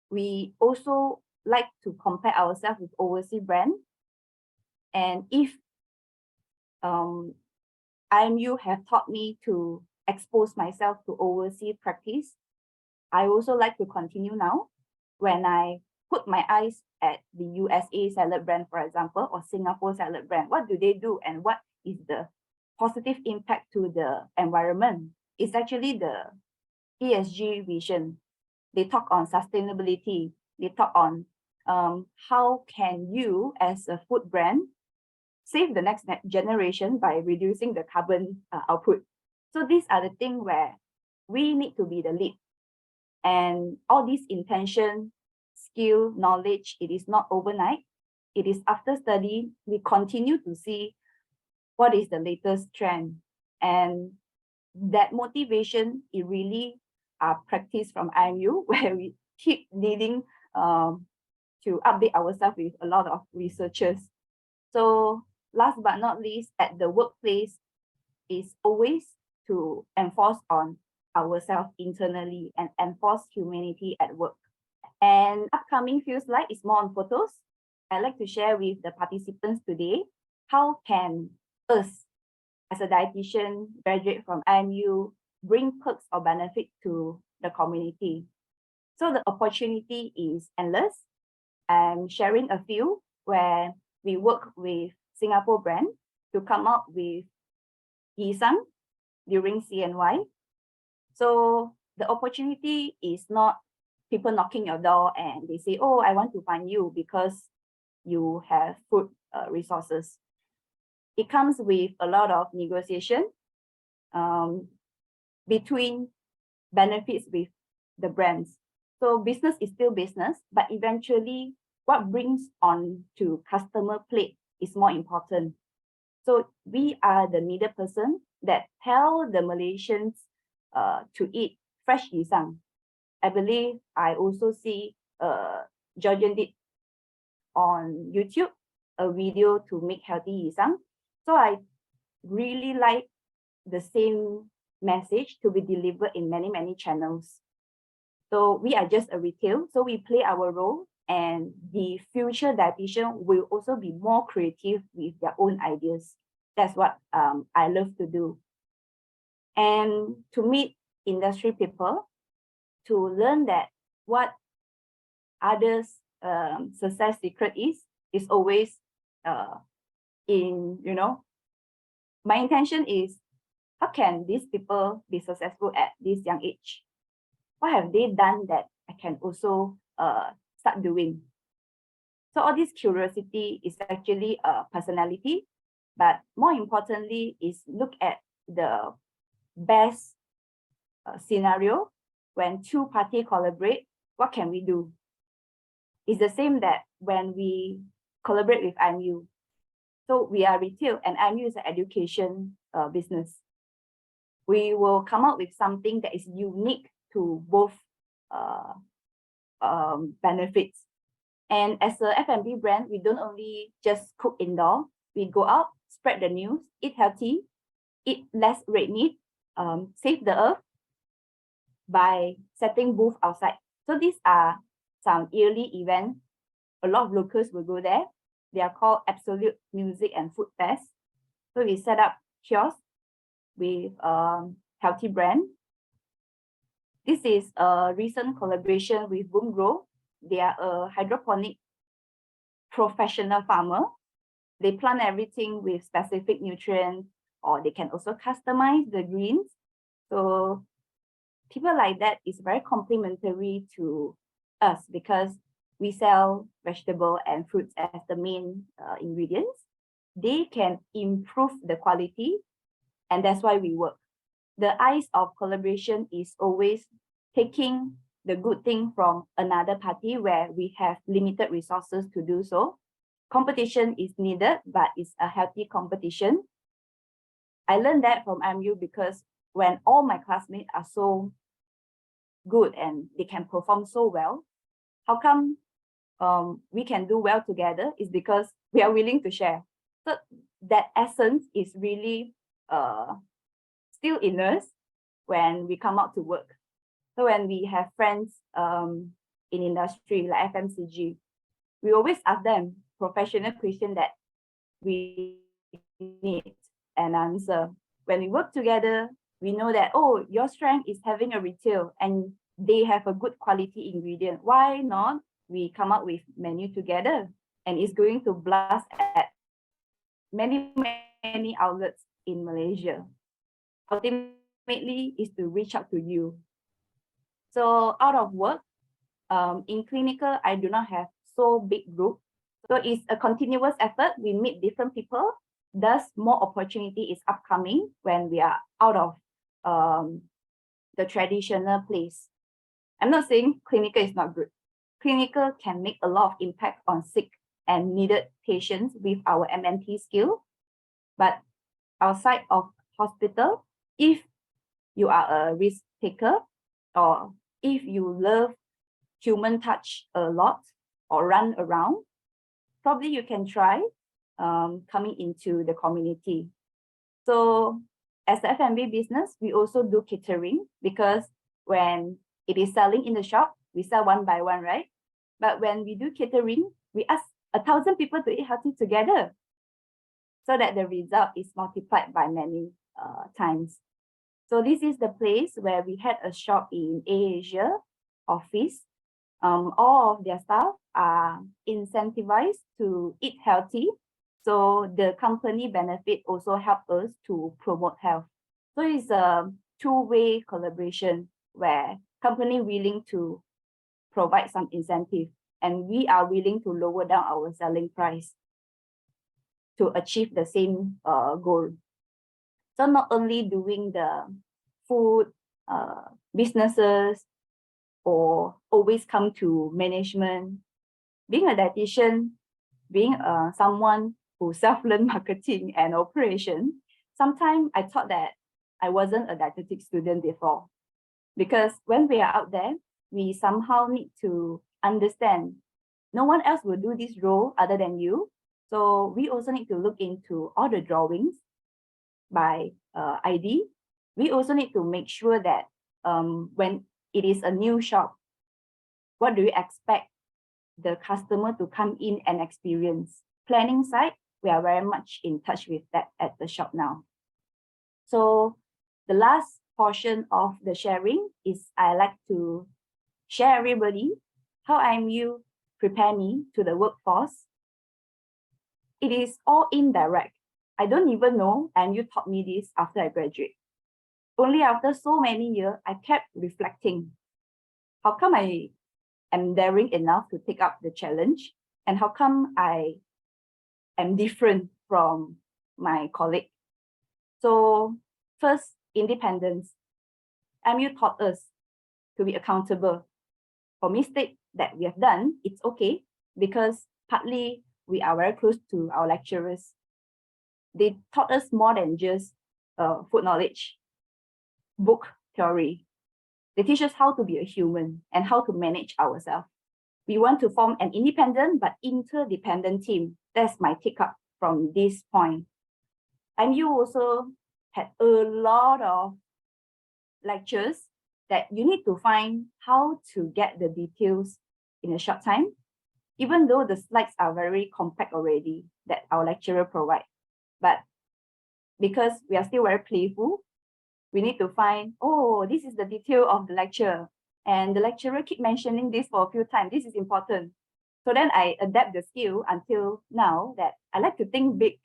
We also like to compare ourselves with overseas brands. And if IMU have taught me to expose myself to overseas practice, I also like to continue now. When I put my eyes at the USA salad brand, for example, or Singapore salad brand, what do they do and what is the positive impact to the environment? It's actually the ESG vision. They talk on sustainability. They talk on how can you as a food brand save the next generation by reducing the carbon output. So these are the things where we need to be the lead. And all this intention, skill, knowledge, it is not overnight. It is after study, we continue to see what is the latest trend. And that motivation, it really practice from IMU, where we keep needing to update ourselves with a lot of researchers. So last but not least, at the workplace is always to enforce on ourselves internally and enforce humanity at work. And upcoming few slides is more on photos. I'd like to share with the participants today, how can us as a dietitian graduate from IMU bring perks or benefit to the community? So the opportunity is endless. I'm sharing a few where we work with Singapore brand to come up with Yisang during CNY. So the opportunity is not people knocking your door and they say, oh, I want to find you because you have food resources. It comes with a lot of negotiation between benefits with the brands. So business is still business, but eventually what brings on to customer plate is more important. So we are the middle person that tell the Malaysians to eat fresh yisang. I believe I also see Georgen did on YouTube a video to make healthy yisang. So I really like the same message to be delivered in many, many channels. So we are just a retail, so we play our role, and the future dietitian will also be more creative with their own ideas. That's what I love to do. And to meet industry people, to learn that what others' success secret is always in, my intention is, how can these people be successful at this young age? What have they done that I can also start doing? So all this curiosity is actually a personality, but more importantly is look at the best scenario when two parties collaborate, what can we do? It's the same that when we collaborate with IMU. So we are retail and IMU is an education business. We will come up with something that is unique to both benefits. And as a F&B brand, we don't only just cook indoor, we go out, spread the news, eat healthy, eat less red meat, save the earth by setting booth outside. So these are some yearly events. A lot of locals will go there. They are called Absolute Music and Food Fest. So we set up kiosks with healthy brand. This is a recent collaboration with Boom Grow. They are a hydroponic professional farmer. They plant everything with specific nutrients, or they can also customize the greens. So people like that is very complementary to us because we sell vegetable and fruits as the main ingredients. They can improve the quality, and that's why we work. The eyes of collaboration is always taking the good thing from another party where we have limited resources to do so. Competition is needed, but it's a healthy competition. I learned that from MU because when all my classmates are so good and they can perform so well, how come we can do well together is because we are willing to share. So that essence is really still in us when we come out to work. So when we have friends in industry like FMCG, we always ask them professional question that we need an answer. When we work together, we know that, oh, your strength is having a retail and they have a good quality ingredient. Why not? We come up with menu together and it's going to blast at many outlets in Malaysia. Ultimately is to reach out to you. So out of work, in clinical, I do not have so big group. So it's a continuous effort. We meet different people. Thus, more opportunity is upcoming when we are out of the traditional place. I'm not saying clinical is not good. Clinical can make a lot of impact on sick and needed patients with our MNT skill. But outside of hospital, if you are a risk taker or if you love human touch a lot or run around, probably you can try coming into the community. So as the F&B business, we also do catering because when it is selling in the shop, we sell one by one, right? But when we do catering, we ask 1,000 people to eat healthy together so that the result is multiplied by many times. So this is the place where we had a shop in Asia office. All of their staff are incentivized to eat healthy. So the company benefit also help us to promote health. So it's a two-way collaboration where company willing to provide some incentive and we are willing to lower down our selling price to achieve the same goal. So not only doing the food businesses or always come to management, being a dietitian, being someone who self-learn marketing and operation, sometimes I thought that I wasn't a dietetic student before. Because when we are out there, we somehow need to understand no one else will do this role other than you. So we also need to look into all the drawings by ID. We also need to make sure that when it is a new shop, what do we expect the customer to come in and experience? Planning side, we are very much in touch with that at the shop now. So the last portion of the sharing is I like to share everybody how IMU prepare me to the workforce. It is all indirect. I don't even know IMU taught me this after I graduate. Only after so many years, I kept reflecting. How come I am daring enough to take up the challenge? And how come I am different from my colleague? So first, independence. MU taught us to be accountable for mistakes that we have done. It's okay because partly we are very close to our lecturers. They taught us more than just food knowledge, book theory. They teach us how to be a human and how to manage ourselves. We want to form an independent but interdependent team. That's my take up from this point. And you also had a lot of lectures that you need to find how to get the details in a short time, even though the slides are very compact already that our lecturer provide. But because we are still very playful, we need to find, oh, this is the detail of the lecture. And the lecturer keep mentioning this for a few times. This is important. So then I adapt the skill until now that I like to think big,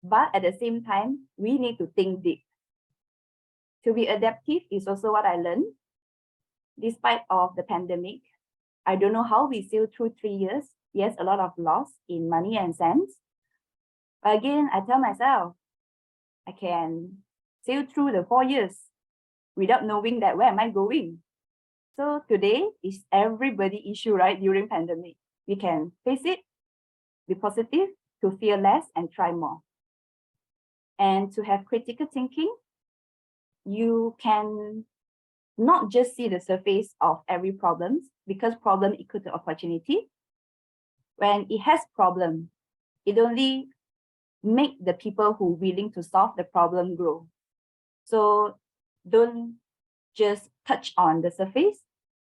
but at the same time, we need to think deep. To be adaptive is also what I learned. Despite of the pandemic, I don't know how we sailed through 3 years. Yes, a lot of loss in money and cents. But again, I tell myself, I can sail through the 4 years without knowing that where am I going. So today is everybody issue, right? During pandemic, we can face it, be positive, to fear less and try more. And to have critical thinking, you can not just see the surface of every problem, because problem equal to opportunity. When it has problem, it only make the people who are willing to solve the problem grow. So don't just touch on the surface,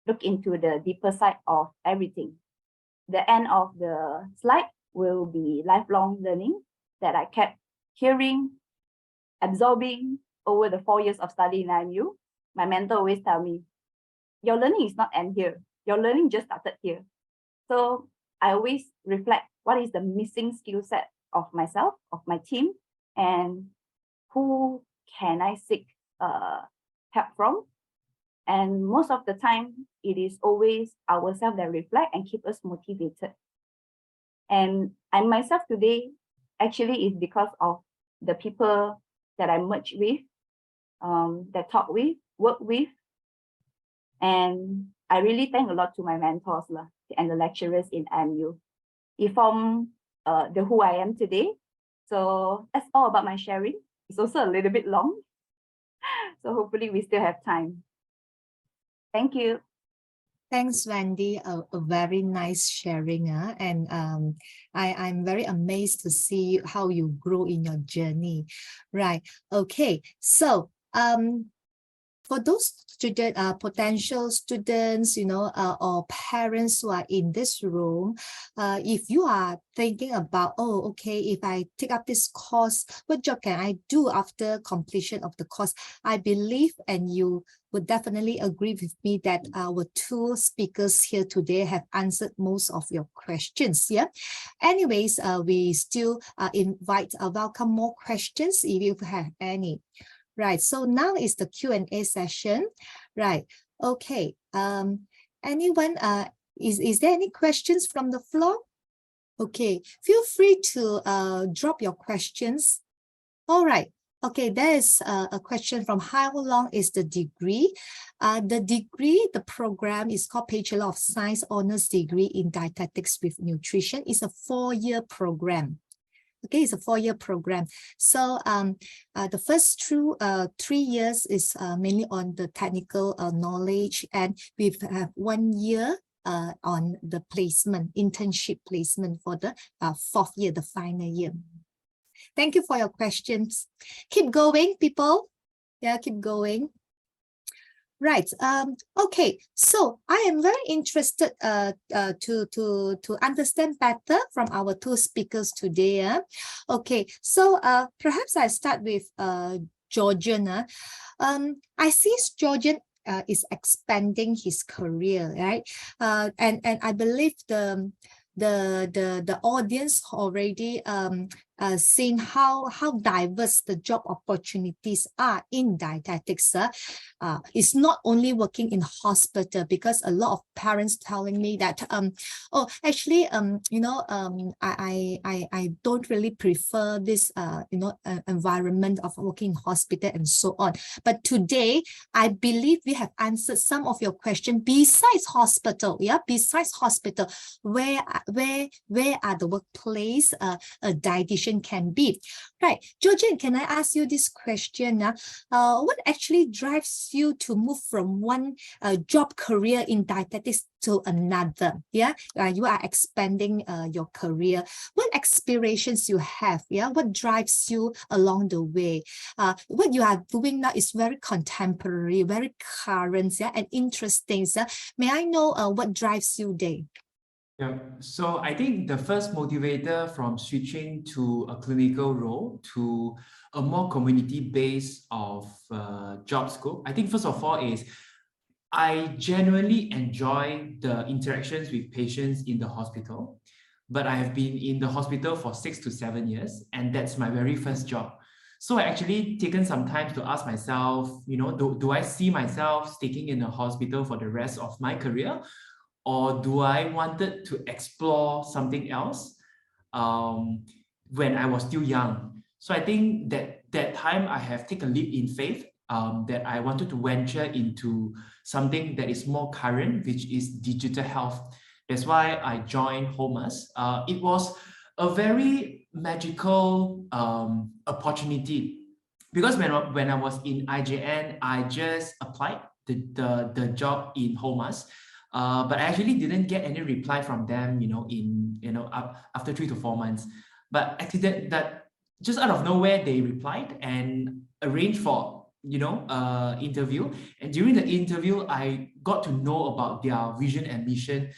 look into the deeper side of everything. The end of the slide will be lifelong learning that I kept hearing, absorbing over the 4 years of study in IMU. My mentor always tell me, your learning is not end here. Your learning just started here. So I always reflect what is the missing skill set of myself, of my team, and who can I seek help from. And most of the time, it is always ourselves that reflect and keep us motivated. And I myself today actually is because of the people that I merge with, that talk with, work with. And I really thank a lot to my mentors and the lecturers in IMU. It formed the who I am today. So that's all about my sharing. It's also a little bit long. So hopefully we still have time. Thank you. Thanks, Wendy. A very nice sharing. And I'm very amazed to see how you grow in your journey. Right. Okay. So for those student, potential students, or parents who are in this room, if you are thinking about, oh, okay, if I take up this course, what job can I do after completion of the course? I believe, and you would definitely agree with me, that our two speakers here today have answered most of your questions. Yeah. Anyways, we still welcome more questions if you have any. Right, so now is the Q&A session. Right, okay. Anyone, is there any questions from the floor? Okay, feel free to drop your questions. All right, okay, there is a question from how long is the degree? The program is called Bachelor of Science Honors Degree in Dietetics with Nutrition. It's a 4-year program. Okay, it's a 4-year program. So the first 3 years is mainly on the technical knowledge, and we have 1 year on the placement, internship placement for the 4th year, the final year. Thank you for your questions. Keep going, people. Yeah, keep going. Right. Okay. So I am very interested to understand better from our two speakers today. Okay. So perhaps I start with Georgen. I see Georgen is expanding his career, right? And I believe the audience already seen how diverse the job opportunities are in dietetics. It's not only working in hospital, because a lot of parents telling me that oh, actually I don't really prefer this environment of working in hospital and so on. But today I believe we have answered some of your questions besides hospital. Yeah, besides hospital, where are the workplace a dietitian dietitian can be. Right, Georgen, can I ask you this question? What actually drives you to move from one job career in dietetics to another? Yeah, you are expanding your career. What aspirations you have? Yeah, what drives you along the way? What you are doing now is very contemporary, very current, yeah, and interesting. So may I know what drives you there? Yeah, so I think the first motivator from switching to a clinical role to a more community-based of job scope, I think first of all is I genuinely enjoy the interactions with patients in the hospital, but I have been in the hospital for 6 to 7 years, and that's my very first job. So I actually taken some time to ask myself, do I see myself sticking in the hospital for the rest of my career? Or do I wanted to explore something else when I was still young? So I think that time I have taken a leap in faith that I wanted to venture into something that is more current, which is digital health. That's why I joined Holmusk. It was a very magical opportunity because when I was in IJN, I just applied the job in Holmusk. But I actually didn't get any reply from them, after 3 to 4 months. But just out of nowhere, they replied and arranged for, interview. And during the interview, I got to know about their vision and mission,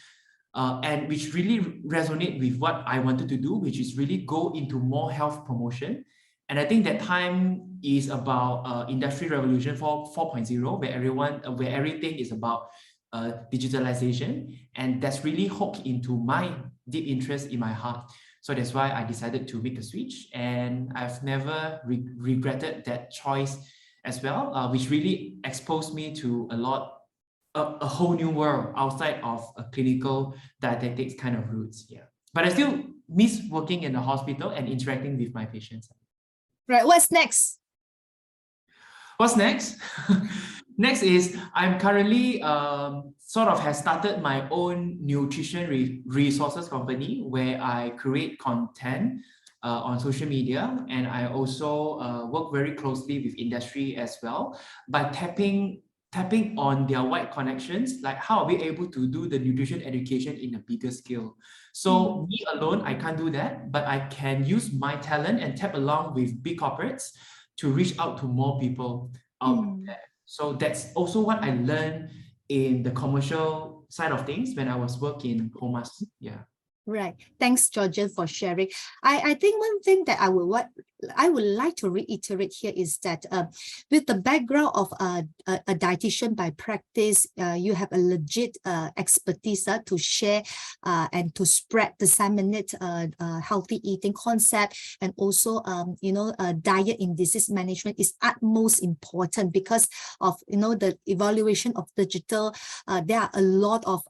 and which really resonate with what I wanted to do, which is really go into more health promotion. And I think that time is about Industry Revolution 4.0, where everything is about digitalization, and that's really hooked into my deep interest in my heart. So that's why I decided to make the switch, and I've never regretted that choice as well, which really exposed me to a whole new world outside of a clinical dietetics kind of roots. Yeah, but I still miss working in the hospital and interacting with my patients. Right, what's next? What's next? Next is I'm currently sort of has started my own nutrition resources company where I create content on social media, and I also work very closely with industry as well by tapping on their wide connections. Like, how are we able to do the nutrition education in a bigger scale? So me alone, I can't do that, but I can use my talent and tap along with big corporates to reach out to more people out there. So that's also what I learned in the commercial side of things when I was working in Holmusk. Yeah. Right. Thanks, Georgen, for sharing. I think one thing that I would like to reiterate here is that with the background of a dietitian by practice, you have a legit expertise to share and to disseminate healthy eating concept, and also diet in disease management is utmost important because of the evaluation of digital. There are a lot of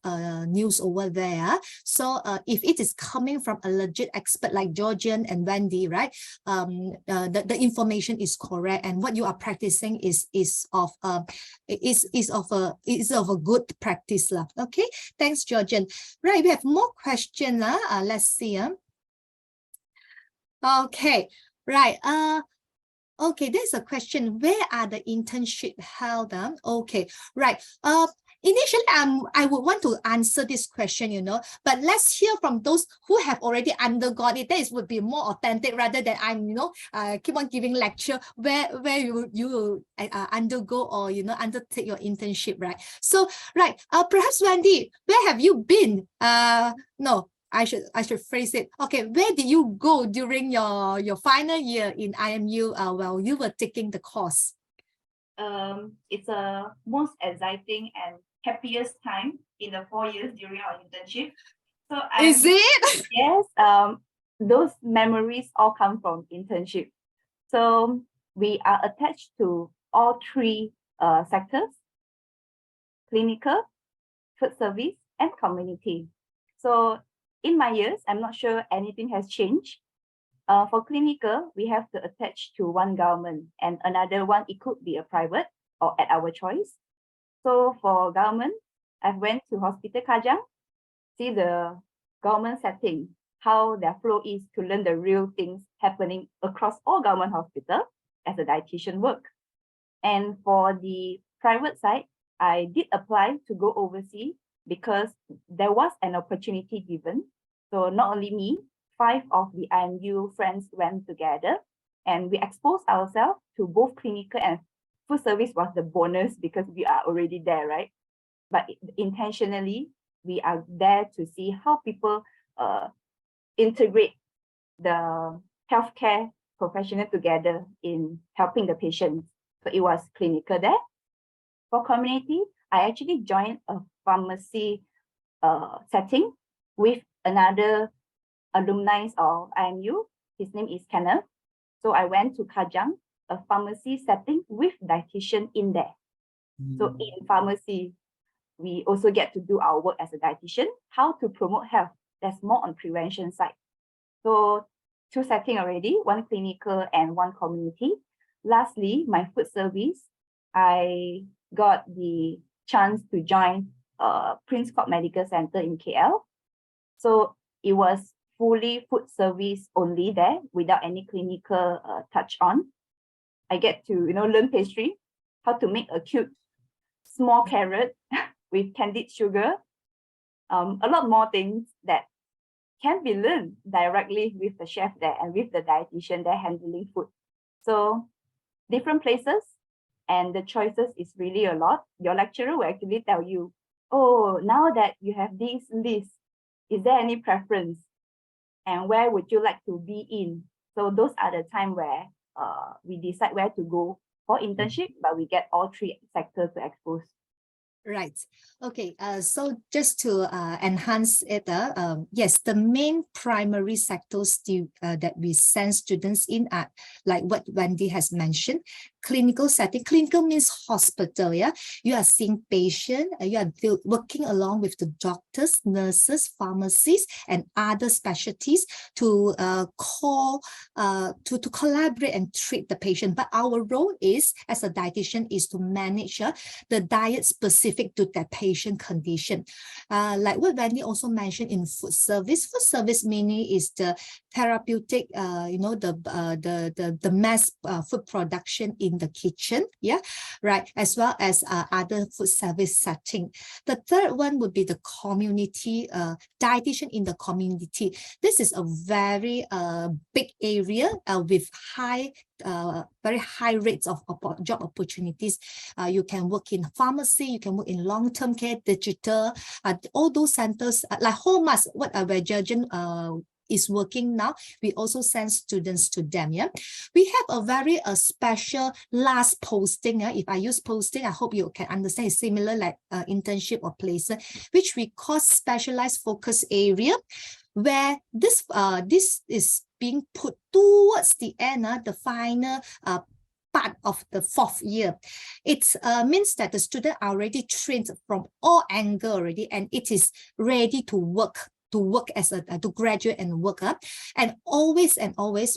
news over there. So if it is coming from a legit expert like Georgen and Wendy, right? The information is correct, and what you are practicing is of a good practice lah. Okay, thanks, Georgen. Right, we have more questions. Let's see. Okay, right. Okay, there's a question. Where are the internship held? Okay, right. Initially, I would want to answer this question, but let's hear from those who have already undergone it. That would be more authentic rather than I'm, keep on giving lecture where you undergo or, undertake your internship, right? So, right, perhaps Wendy, where have you been? No, I should phrase it. Okay, where did you go during your final year in IMU while you were taking the course? It's a most exciting and happiest time in the 4 years during our internship. So Is it? Yes, those memories all come from internship. So we are attached to all 3 sectors: clinical, food service, and community. So in my years, I'm not sure anything has changed. For clinical, we have to attach to one government, and another one, it could be a private or at our choice. So for government, I went to Hospital Kajang, see the government setting, how their flow is to learn the real things happening across all government hospitals as a dietitian work. And for the private side, I did apply to go overseas because there was an opportunity given. So not only me, 5 of the IMU friends went together and we exposed ourselves to both clinical and food service was the bonus because we are already there, right? But intentionally, we are there to see how people integrate the healthcare professional together in helping the patients. So it was clinical there. For community, I actually joined a pharmacy setting with another alumni of IMU. His name is Kenneth. So I went to Kajang, a pharmacy setting with dietitian in there. So in pharmacy, we also get to do our work as a dietitian, how to promote health. That's more on prevention side. So 2 settings already, 1 clinical and 1 community. Lastly, my food service, I got the chance to join Prince Court Medical Center in KL. So it was fully food service only there without any clinical touch on. I get to learn pastry, how to make a cute small carrot with candied sugar, a lot more things that can be learned directly with the chef there and with the dietitian there handling food. So different places and the choices is really a lot. Your lecturer will actually tell you, oh, now that you have this and this, is there any preference? And where would you like to be in? So those are the time where we decide where to go for internship, but we get all 3 sectors to expose. Right. Okay. So just to enhance it, yes, the main primary sectors that we send students in are like what Wendy has mentioned. Clinical setting. Clinical means hospital. Yeah, you are seeing patient. You are working along with the doctors, nurses, pharmacists, and other specialties to to collaborate and treat the patient. But our role is as a dietitian is to manage the diet specific to that patient condition. Like what Wendy also mentioned in food service. Food service meaning is the therapeutic, the mass food production in the kitchen, yeah, right, as well as other food service setting. The third one would be the community, dietitian in the community. This is a very big area with very high rates of job opportunities. You can work in pharmacy, you can work in long-term care, digital, all those centers like Holmusk, where Georgen is working now, we also send students to them. Yeah, we have a very special last posting. If I use posting, I hope you can understand it's similar like internship or placement, which we call specialized focus area, where this is being put towards the end, the final part of the 4th year. It means that the student are already trained from all angles already, and it is ready to work as to graduate and work up. And always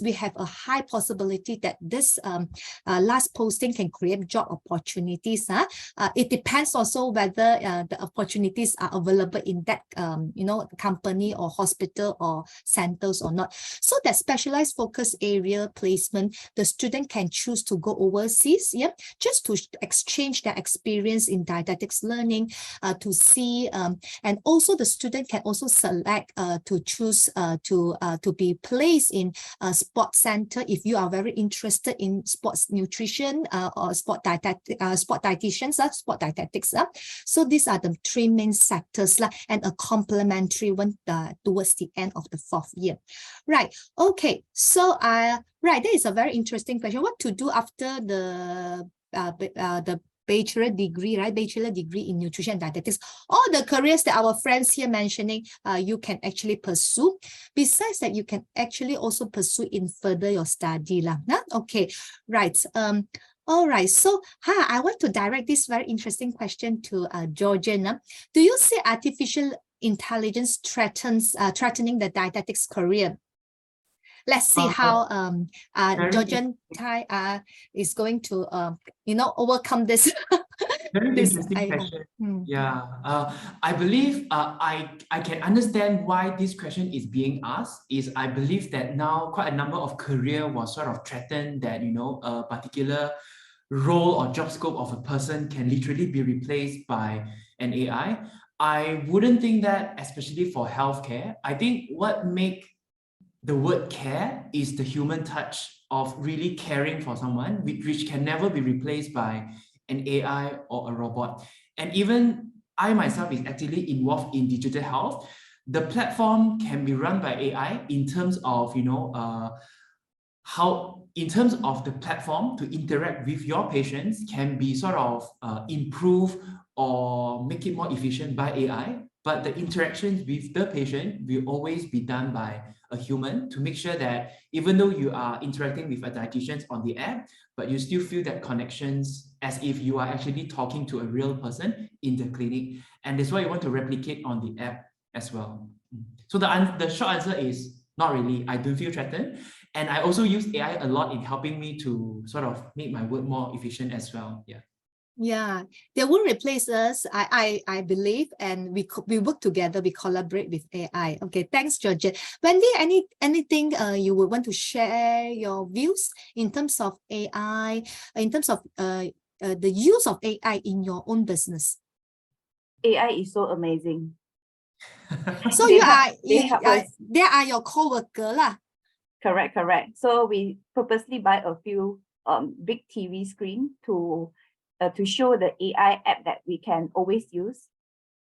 we have a high possibility that this last posting can create job opportunities. It depends also whether the opportunities are available in that company or hospital or centers or not. So that specialized focus area placement, the student can choose to go overseas, yeah, just to exchange their experience in dietetics learning, to see, and also the student can also select to choose to be placed in a sports center if you are very interested in sports nutrition or sport dietitians, sport dietetics. So these are the 3 main sectors and a complementary one towards the end of the 4th year. Right. Okay. So right, that is a very interesting question. What to do after the bachelor degree, right? Bachelor degree in nutrition and dietetics. All the careers that our friends here mentioning, you can actually pursue. Besides that, you can actually also pursue in further your study lah. Okay, right. All right. So, I want to direct this very interesting question to Georgen. Do you see artificial intelligence threatening the dietetics career? Let's see how Georgen Thye is going to overcome this Very this interesting AI? question. Mm. Yeah, I believe I can understand why this question is being asked. Is I believe that now quite a number of career was sort of threatened that a particular role or job scope of a person can literally be replaced by an AI. I wouldn't think that, especially for healthcare. I think what make the word care is the human touch of really caring for someone, which can never be replaced by an AI or a robot. And even I myself is actually involved in digital health. The platform can be run by AI in terms of, in terms of the platform to interact with your patients can be sort of improved or make it more efficient by AI, but the interactions with the patient will always be done by a human to make sure that even though you are interacting with a dietitian on the app, but you still feel that connections as if you are actually talking to a real person in the clinic. And that's why you want to replicate on the app as well. So the short answer is not really. I don't feel threatened. And I also use AI a lot in helping me to sort of make my work more efficient as well. Yeah. Yeah, they won't replace us, I believe, and we work together, we collaborate with AI. Okay, thanks, Georgen. Wendy, anything you would want to share your views in terms of AI, in terms of the use of AI in your own business? AI is so amazing. So They help us. they are your co-worker lah. Correct. So we purposely buy a few big TV screen to show the AI app that we can always use.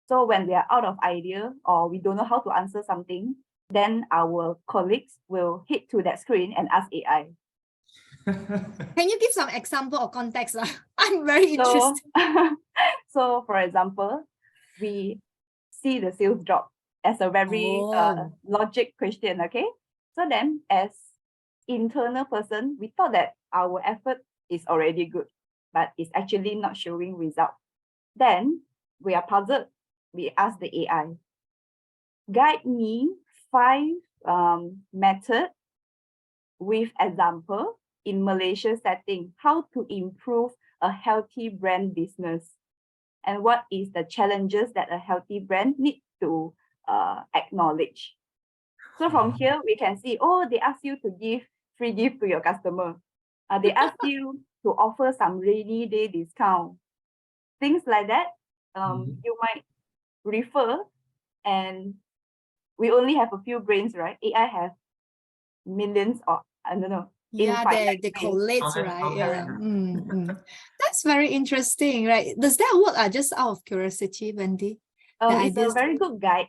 So when we are out of idea or we don't know how to answer something, then our colleagues will hit to that screen and ask AI. Can you give some example or context? I'm very interested. So for example, we see the sales drop as a very logic question, okay? So then as internal person, we thought that our effort is already good, but it's actually not showing result. Then we are puzzled. We ask the AI, guide me 5 method with example in Malaysia setting, how to improve a healthy brand business. And what is the challenges that a healthy brand needs to acknowledge. So from here, we can see, they ask you to give free gift to your customer. They ask you to offer some rainy day discount. Things like that, you might refer, and we only have a few brains, right? AI have millions or, I don't know. Yeah, they collate, right? Yeah. That's very interesting, right? Does that work? Just out of curiosity, Wendy? It's a very good guideline,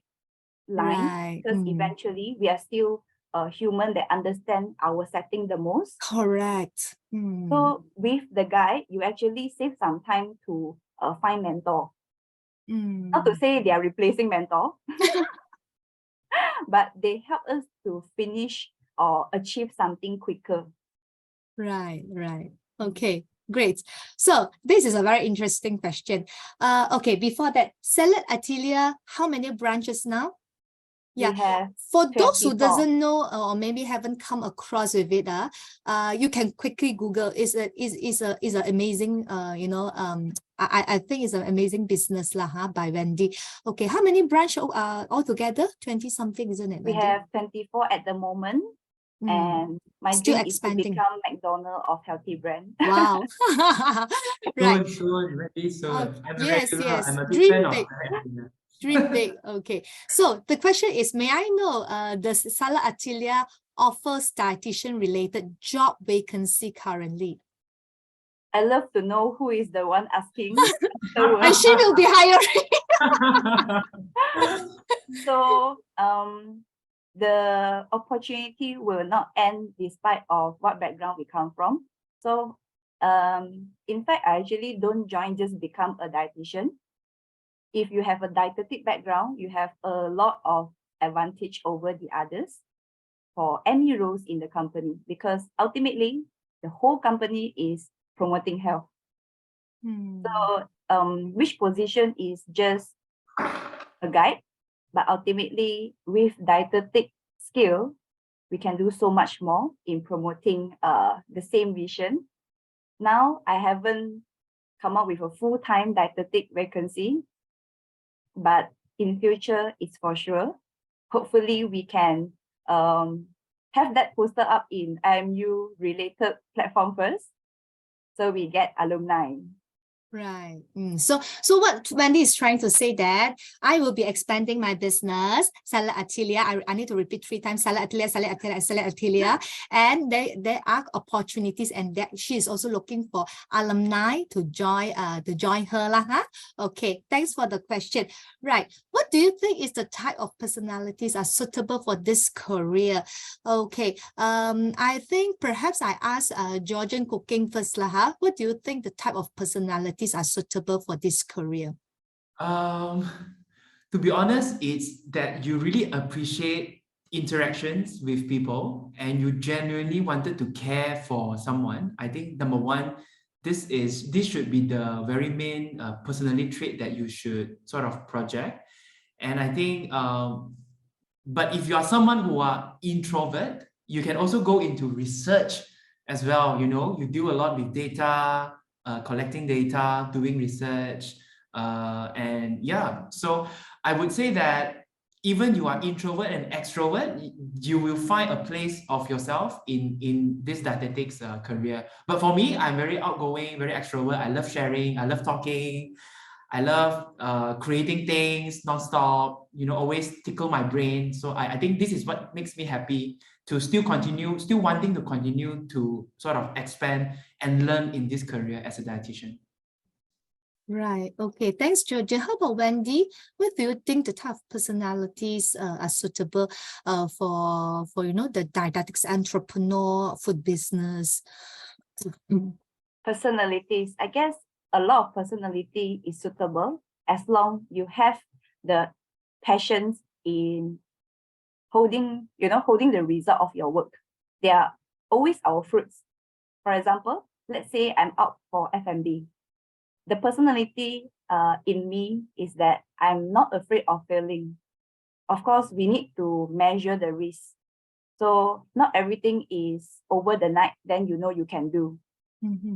right. because eventually we are still a human that understand our setting the most. Correct. So with the guide, you actually save some time to find mentor. Not to say they are replacing mentor, but they help us to finish or achieve something quicker. Right. Okay, great. So this is a very interesting question. Okay, before that, Salad Atelier, how many branches now? Yeah, for those who doesn't know or maybe haven't come across with it, you can quickly Google. Is an amazing I think it's an amazing business by Wendy. Okay, how many branches altogether? 20 something, isn't it, Wendy? We have 24 at the moment. And my still dream expanding. is to become McDonald's of healthy brand. Wow. Right. Soon, very soon. Yes. I'm a big Dream fan big. of Dream big. Okay. So the question is, may I know, does Salad Atelier offers dietitian related job vacancy currently? I love to know who is the one asking. And she will be hiring. So the opportunity will not end despite of what background we come from. So in fact, I actually don't join just become a dietitian. If you have a dietetic background, you have a lot of advantage over the others for any roles in the company, because ultimately the whole company is promoting health. So which position is just a guide, but ultimately with dietetic skill, we can do so much more in promoting the same vision. Now I haven't come up with a full-time dietetic vacancy, but in future, it's for sure. Hopefully, we can have that posted up in IMU related platform first, so we get alumni. Right. So what Wendy is trying to say that I will be expanding my business, Salad Atelier. I need to repeat 3 times, Salad Atelier, Salad Atelier, Salad Atelier. And there are opportunities, and that she is also looking for alumni to join her lah. Huh? Okay, thanks for the question. Right. What do you think is the type of personalities are suitable for this career? Okay. I think perhaps I ask Georgen Cooking first lah. Huh? What do you think the type of personalities are suitable for this career? To be honest, it's that you really appreciate interactions with people and you genuinely wanted to care for someone. I think number one, this should be the very main personality trait that you should sort of project. And I think, but if you are someone who are introvert, you can also go into research as well. You know, you do a lot with data, collecting data, doing research, and yeah. So I would say that even you are introvert and extrovert, you will find a place of yourself in this dietetics career. But for me, I'm very outgoing, very extrovert. I love sharing, I love talking. I love creating things nonstop, you know, always tickle my brain. So I think this is what makes me happy to still wanting to continue to sort of expand and learn in this career as a dietitian. Right. Okay. Thanks, Georgia. How about Wendy? What do you think the type of personalities are suitable for the dietetics entrepreneur, food business? Personalities, I guess a lot of personality is suitable as long you have the passions in holding the result of your work. They are always our fruits. For example, let's say I'm out for F&B. The personality in me is that I'm not afraid of failing. Of course, we need to measure the risk. So not everything is over the night, then you can do.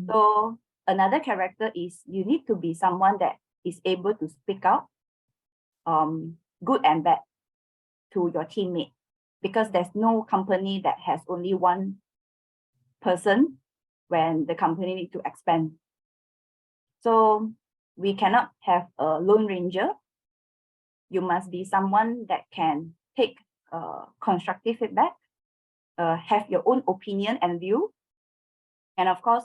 So another character is you need to be someone that is able to speak out, good and bad, to your teammate, because there's no company that has only one person when the company needs to expand. So we cannot have a lone ranger. You must be someone that can take constructive feedback, have your own opinion and view, and of course,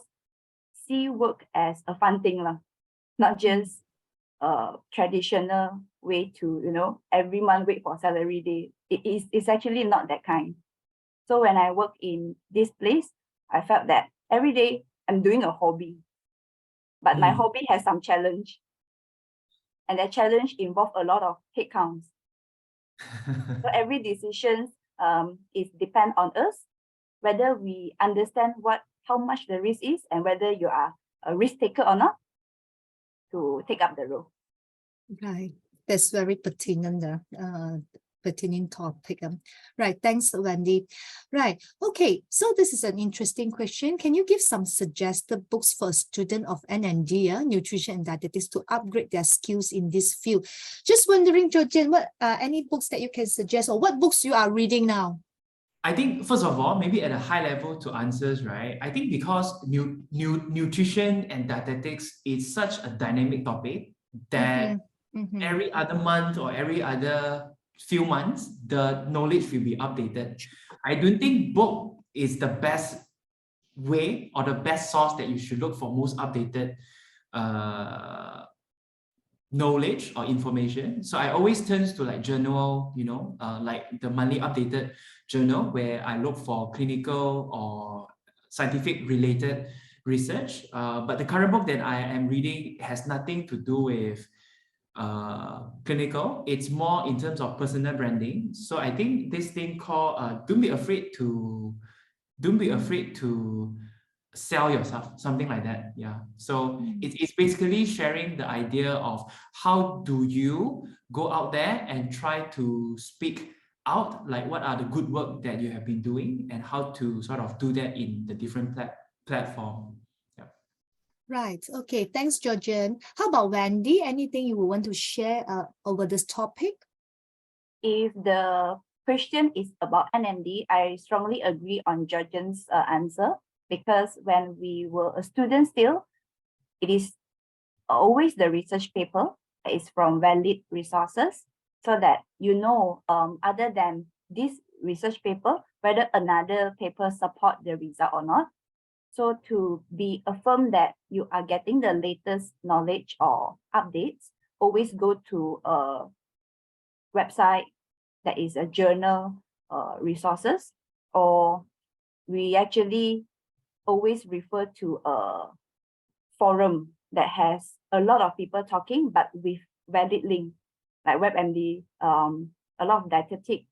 see work as a fun thing, not just a traditional way to, every month wait for salary day. It's actually not that kind. So when I work in this place, I felt that every day I'm doing a hobby, but my hobby has some challenge. And that challenge involves a lot of headcounts. So every decision is depend on us, whether we understand how much the risk is and whether you are a risk taker or not to take up the role. Right. That's very pertinent topic. Right. Thanks, Wendy. Right. Okay. So this is an interesting question. Can you give some suggested books for a student of N&D, nutrition and dietetics, to upgrade their skills in this field? Just wondering, Georgen, what any books that you can suggest, or what books you are reading now? I think, first of all, maybe at a high level to answers, right? I think because nutrition and dietetics is such a dynamic topic that every other month or every other few months, the knowledge will be updated. I don't think book is the best way or the best source that you should look for most updated knowledge or information. So I always turn to like journal, like the monthly updated journal where I look for clinical or scientific related research. But the current book that I am reading has nothing to do with clinical. It's more in terms of personal branding. So I think this thing called don't be afraid to sell yourself, something like that. Yeah. So it's basically sharing the idea of how do you go out there and try to speak out, like what are the good work that you have been doing and how to sort of do that in the different platform. Yeah. Right. Okay. Thanks, Georgen. How about Wendy? Anything you would want to share over this topic? If the question is about NMD, I strongly agree on Georgen's answer, because when we were a student still, it is always the research paper that is from valid resources, so that you know, other than this research paper, whether another paper support the result or not. So to be affirmed that you are getting the latest knowledge or updates, always go to a website that is a journal resources, or we actually always refer to a forum that has a lot of people talking, but with valid link, like WebMD, a lot of dietetic.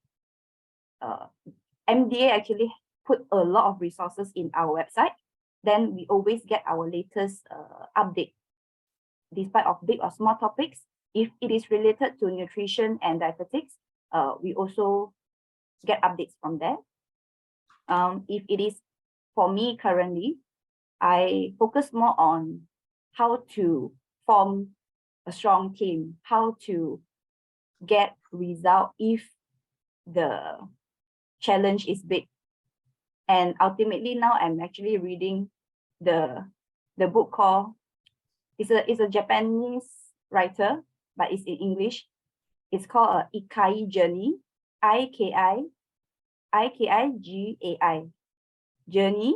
MDA actually put a lot of resources in our website. Then we always get our latest update, despite of big or small topics. If it is related to nutrition and dietetics, we also get updates from there. If it is for me currently, I focus more on how to form a strong team, how to get result if the challenge is big. And ultimately now I'm actually reading the book called, it's a Japanese writer, but it's in English. It's called Ikai Journey, Ikigai Journey.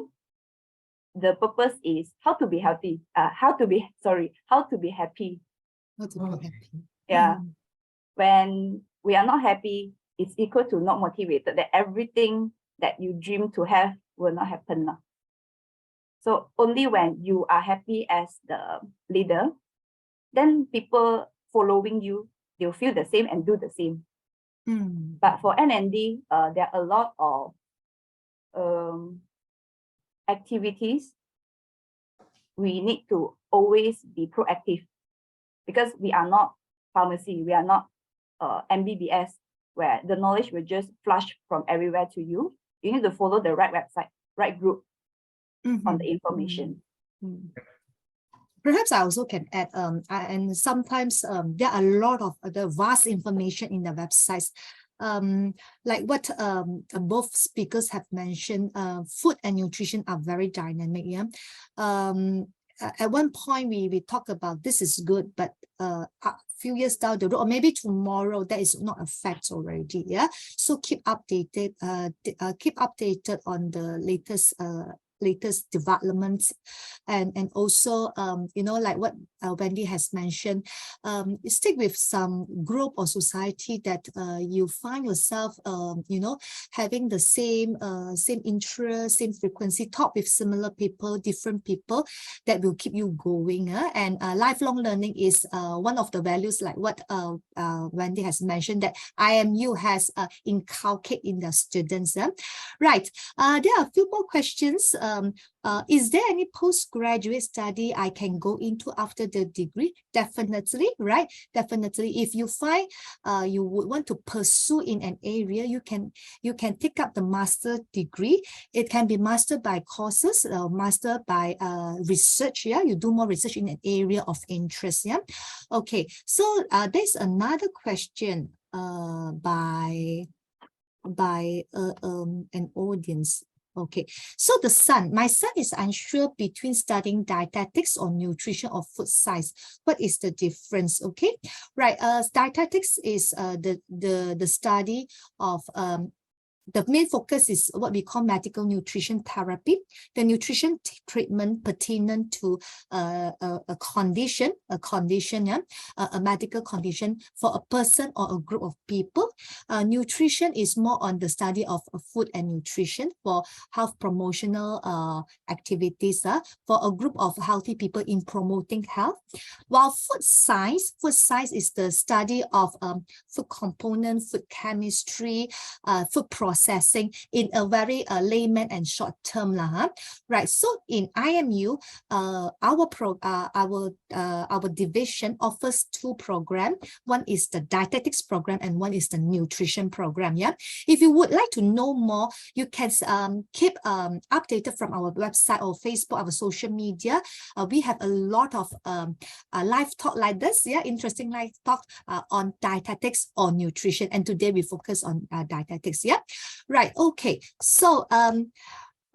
The purpose is how to be healthy, how to be happy. How to be happy. Yeah. Mm. When we are not happy, it's equal to not motivated, that everything that you dream to have will not happen. So only when you are happy as the leader, then people following you, they'll feel the same and do the same. Mm. But for NND, there are a lot of activities. We need to always be proactive, because we are not pharmacy, we are not MBBS, where the knowledge will just flush from everywhere to you. You need to follow the right website, right group on the information. Perhaps I also can add, and sometimes there are a lot of the vast information in the websites. Like what both speakers have mentioned, food and nutrition are very dynamic. Yeah. At one point we talk about this is good, but a few years down the road, or maybe tomorrow, that is not a fact already. Yeah. So keep updated. Keep updated on the latest developments, and also you know, like what Wendy has mentioned, stick with some group or society that you find yourself you know, having the same interest, same frequency, talk with similar people, different people, that will keep you going. And lifelong learning is one of the values, like what Wendy has mentioned, that IMU has inculcated in the students. Right. There are a few more questions. Is there any postgraduate study I can go into after the degree? Definitely, right? Definitely. If you find you would want to pursue in an area, you can take up the master degree. It can be mastered by courses, mastered by research. Yeah, you do more research in an area of interest. Yeah. Okay. So there's another question by an audience. Okay, so my son is unsure between studying dietetics or nutrition or food science. What is the difference? Okay, right. Dietetics is the study of the main focus is what we call medical nutrition therapy, the nutrition treatment pertinent to a condition, yeah, a medical condition for a person or a group of people. Nutrition is more on the study of food and nutrition for health promotional activities for a group of healthy people in promoting health. While food science is the study of food component, food chemistry, food process, processing in a very layman and short term lah, huh? Right. So in IMU, our division offers two programs. One is the dietetics program and one is the nutrition program. Yeah. If you would like to know more, you can keep updated from our website or Facebook, our social media. We have a lot of live talk like this. Yeah, interesting live talk on dietetics or nutrition. And today we focus on dietetics. Yeah. Right. Okay. So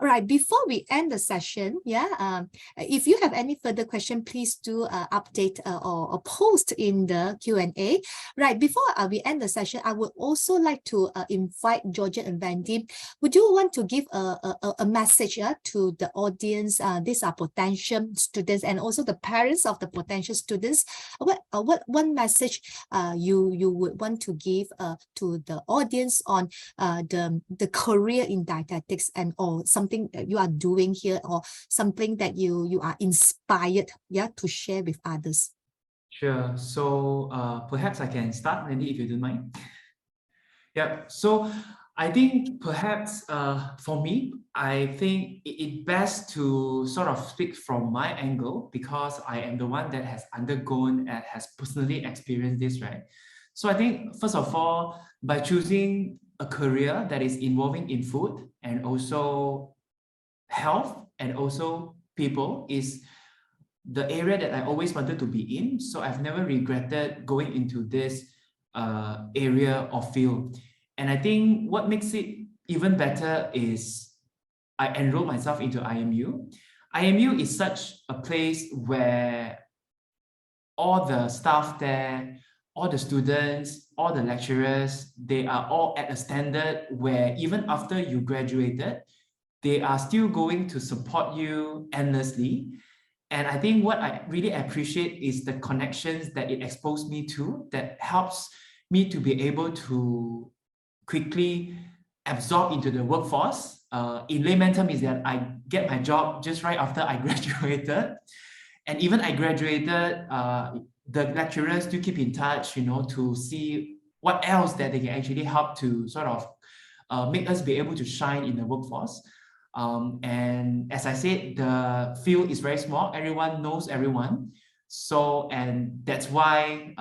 all right, before we end the session, if you have any further question, please do update or post in the Q&A. Right, before we end the session, I would also like to invite Georgen and Wendy. Would you want to give a message to the audience? These are potential students and also the parents of the potential students. What one message you would want to give to the audience on the career in dietetics and or something that you are doing here or something that you are inspired to share with others? Sure. So perhaps I can start, Wendy, if you don't mind. Yeah. So I think perhaps for me, I think it best to sort of speak from my angle because I am the one that has undergone and has personally experienced this, right? So I think first of all, by choosing a career that is involving in food and also health and also people is the area that I always wanted to be in. So I've never regretted going into this area or field. And I think what makes it even better is I enrolled myself into IMU. IMU is such a place where all the staff there, all the students, all the lecturers, they are all at a standard where even after you graduated, they are still going to support you endlessly. And I think what I really appreciate is the connections that it exposed me to that helps me to be able to quickly absorb into the workforce. In layman terms is that I get my job just right after I graduated. And even I graduated, the lecturers do keep in touch, to see what else that they can actually help to sort of make us be able to shine in the workforce. And as I said, the field is very small. Everyone knows everyone. So, and that's why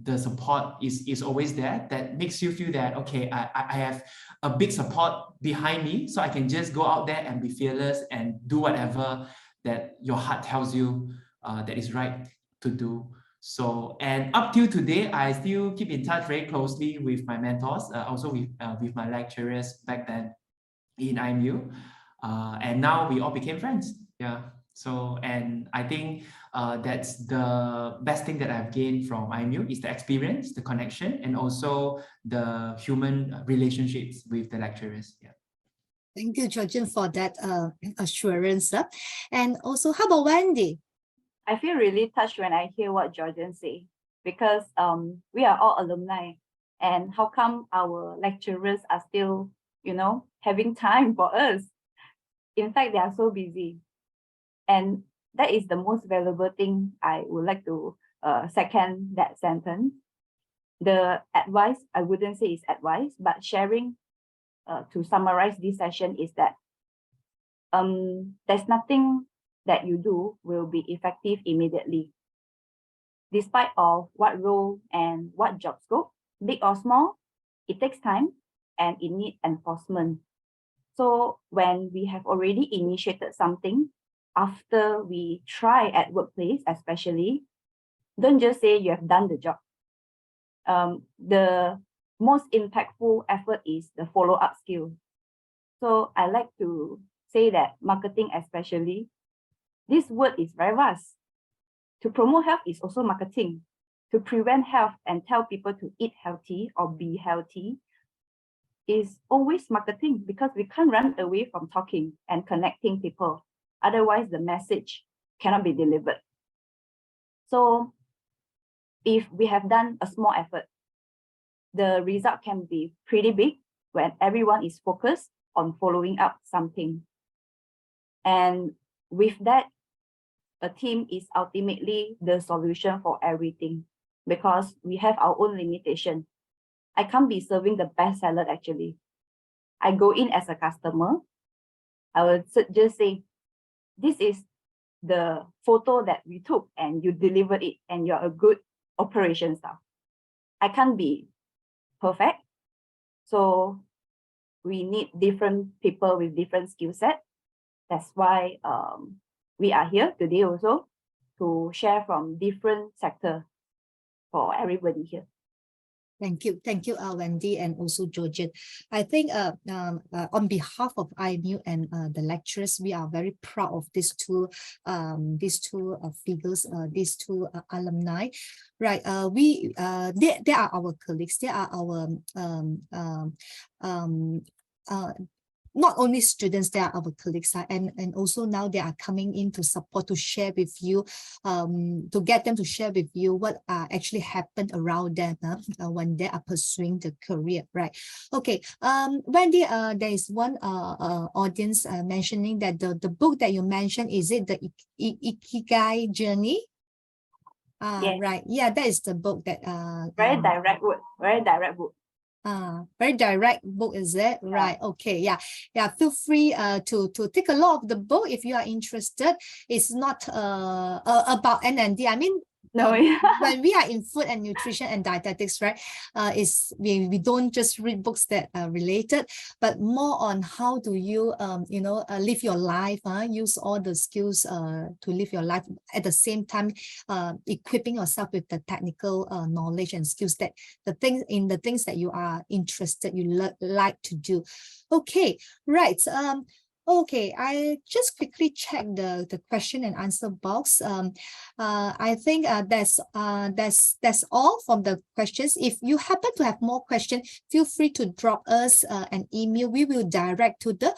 the support is always there. That makes you feel that, okay, I have a big support behind me. So I can just go out there and be fearless and do whatever that your heart tells you that is right to do. So, and up till today, I still keep in touch very closely with my mentors, also with my lecturers back then in IMU. And now we all became friends. Yeah. So, and I think that's the best thing that I've gained from IMU is the experience, the connection, and also the human relationships with the lecturers. Yeah. Thank you, Georgen, for that assurance. And also, how about Wendy? I feel really touched when I hear what Georgen say because we are all alumni, and how come our lecturers are still, having time for us? In fact, they are so busy, and that is the most valuable thing. I would like to second that sentence. The advice, I wouldn't say is advice, but sharing to summarize this session is that there's nothing that you do will be effective immediately. Despite of what role and what job scope, big or small, it takes time and it needs enforcement. So when we have already initiated something, after we try at workplace especially, don't just say you have done the job. The most impactful effort is the follow-up skill. So I like to say that marketing especially, this word is very vast. To promote health is also marketing. To prevent health and tell people to eat healthy or be healthy is always marketing because we can't run away from talking and connecting people. Otherwise, the message cannot be delivered. So if we have done a small effort, the result can be pretty big when everyone is focused on following up something. And with that, a team is ultimately the solution for everything because we have our own limitation. I can't be serving the best salad actually. I go in as a customer, I will just say, this is the photo that we took and you delivered it and you're a good operation staff. I can't be perfect. So we need different people with different skill set. That's why we are here today also to share from different sectors for everybody here. Thank you, Wendy, and also Georgen. I think on behalf of IMU and the lecturers, we are very proud of these two figures, these two alumni, right? They are our colleagues. They are our not only students, they are our colleagues, and also now they are coming in to support, to share with you, to get them to share with you what actually happened around them when they are pursuing the career, right? Okay, Wendy, there is one audience mentioning that the book that you mentioned, is it the Ikigai Journey? Yes. Right, yeah, that is the book that Very direct book. Very direct book, is it? Yeah. Right. Okay. Yeah. Feel free to take a look of the book if you are interested. It's not about N&D. I mean, No, when we are in food and nutrition and dietetics, right? We don't just read books that are related, but more on how do you live your life, use all the skills to live your life, at the same time equipping yourself with the technical knowledge and skills, that the things that you are interested, you like to do. Okay, right. Okay, I just quickly checked the question and answer box. I think that's all from the questions. If you happen to have more questions, feel free to drop us an email. We will direct to the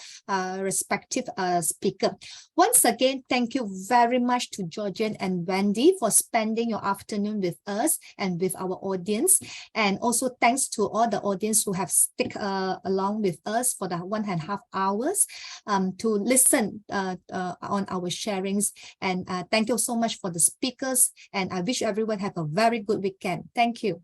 respective speaker. Once again, thank you very much to Georgen and Wendy for spending your afternoon with us and with our audience. And also thanks to all the audience who have stick along with us for the 1.5 hours. To listen on our sharings, and thank you so much for the speakers, and I wish everyone have a very good weekend. Thank you.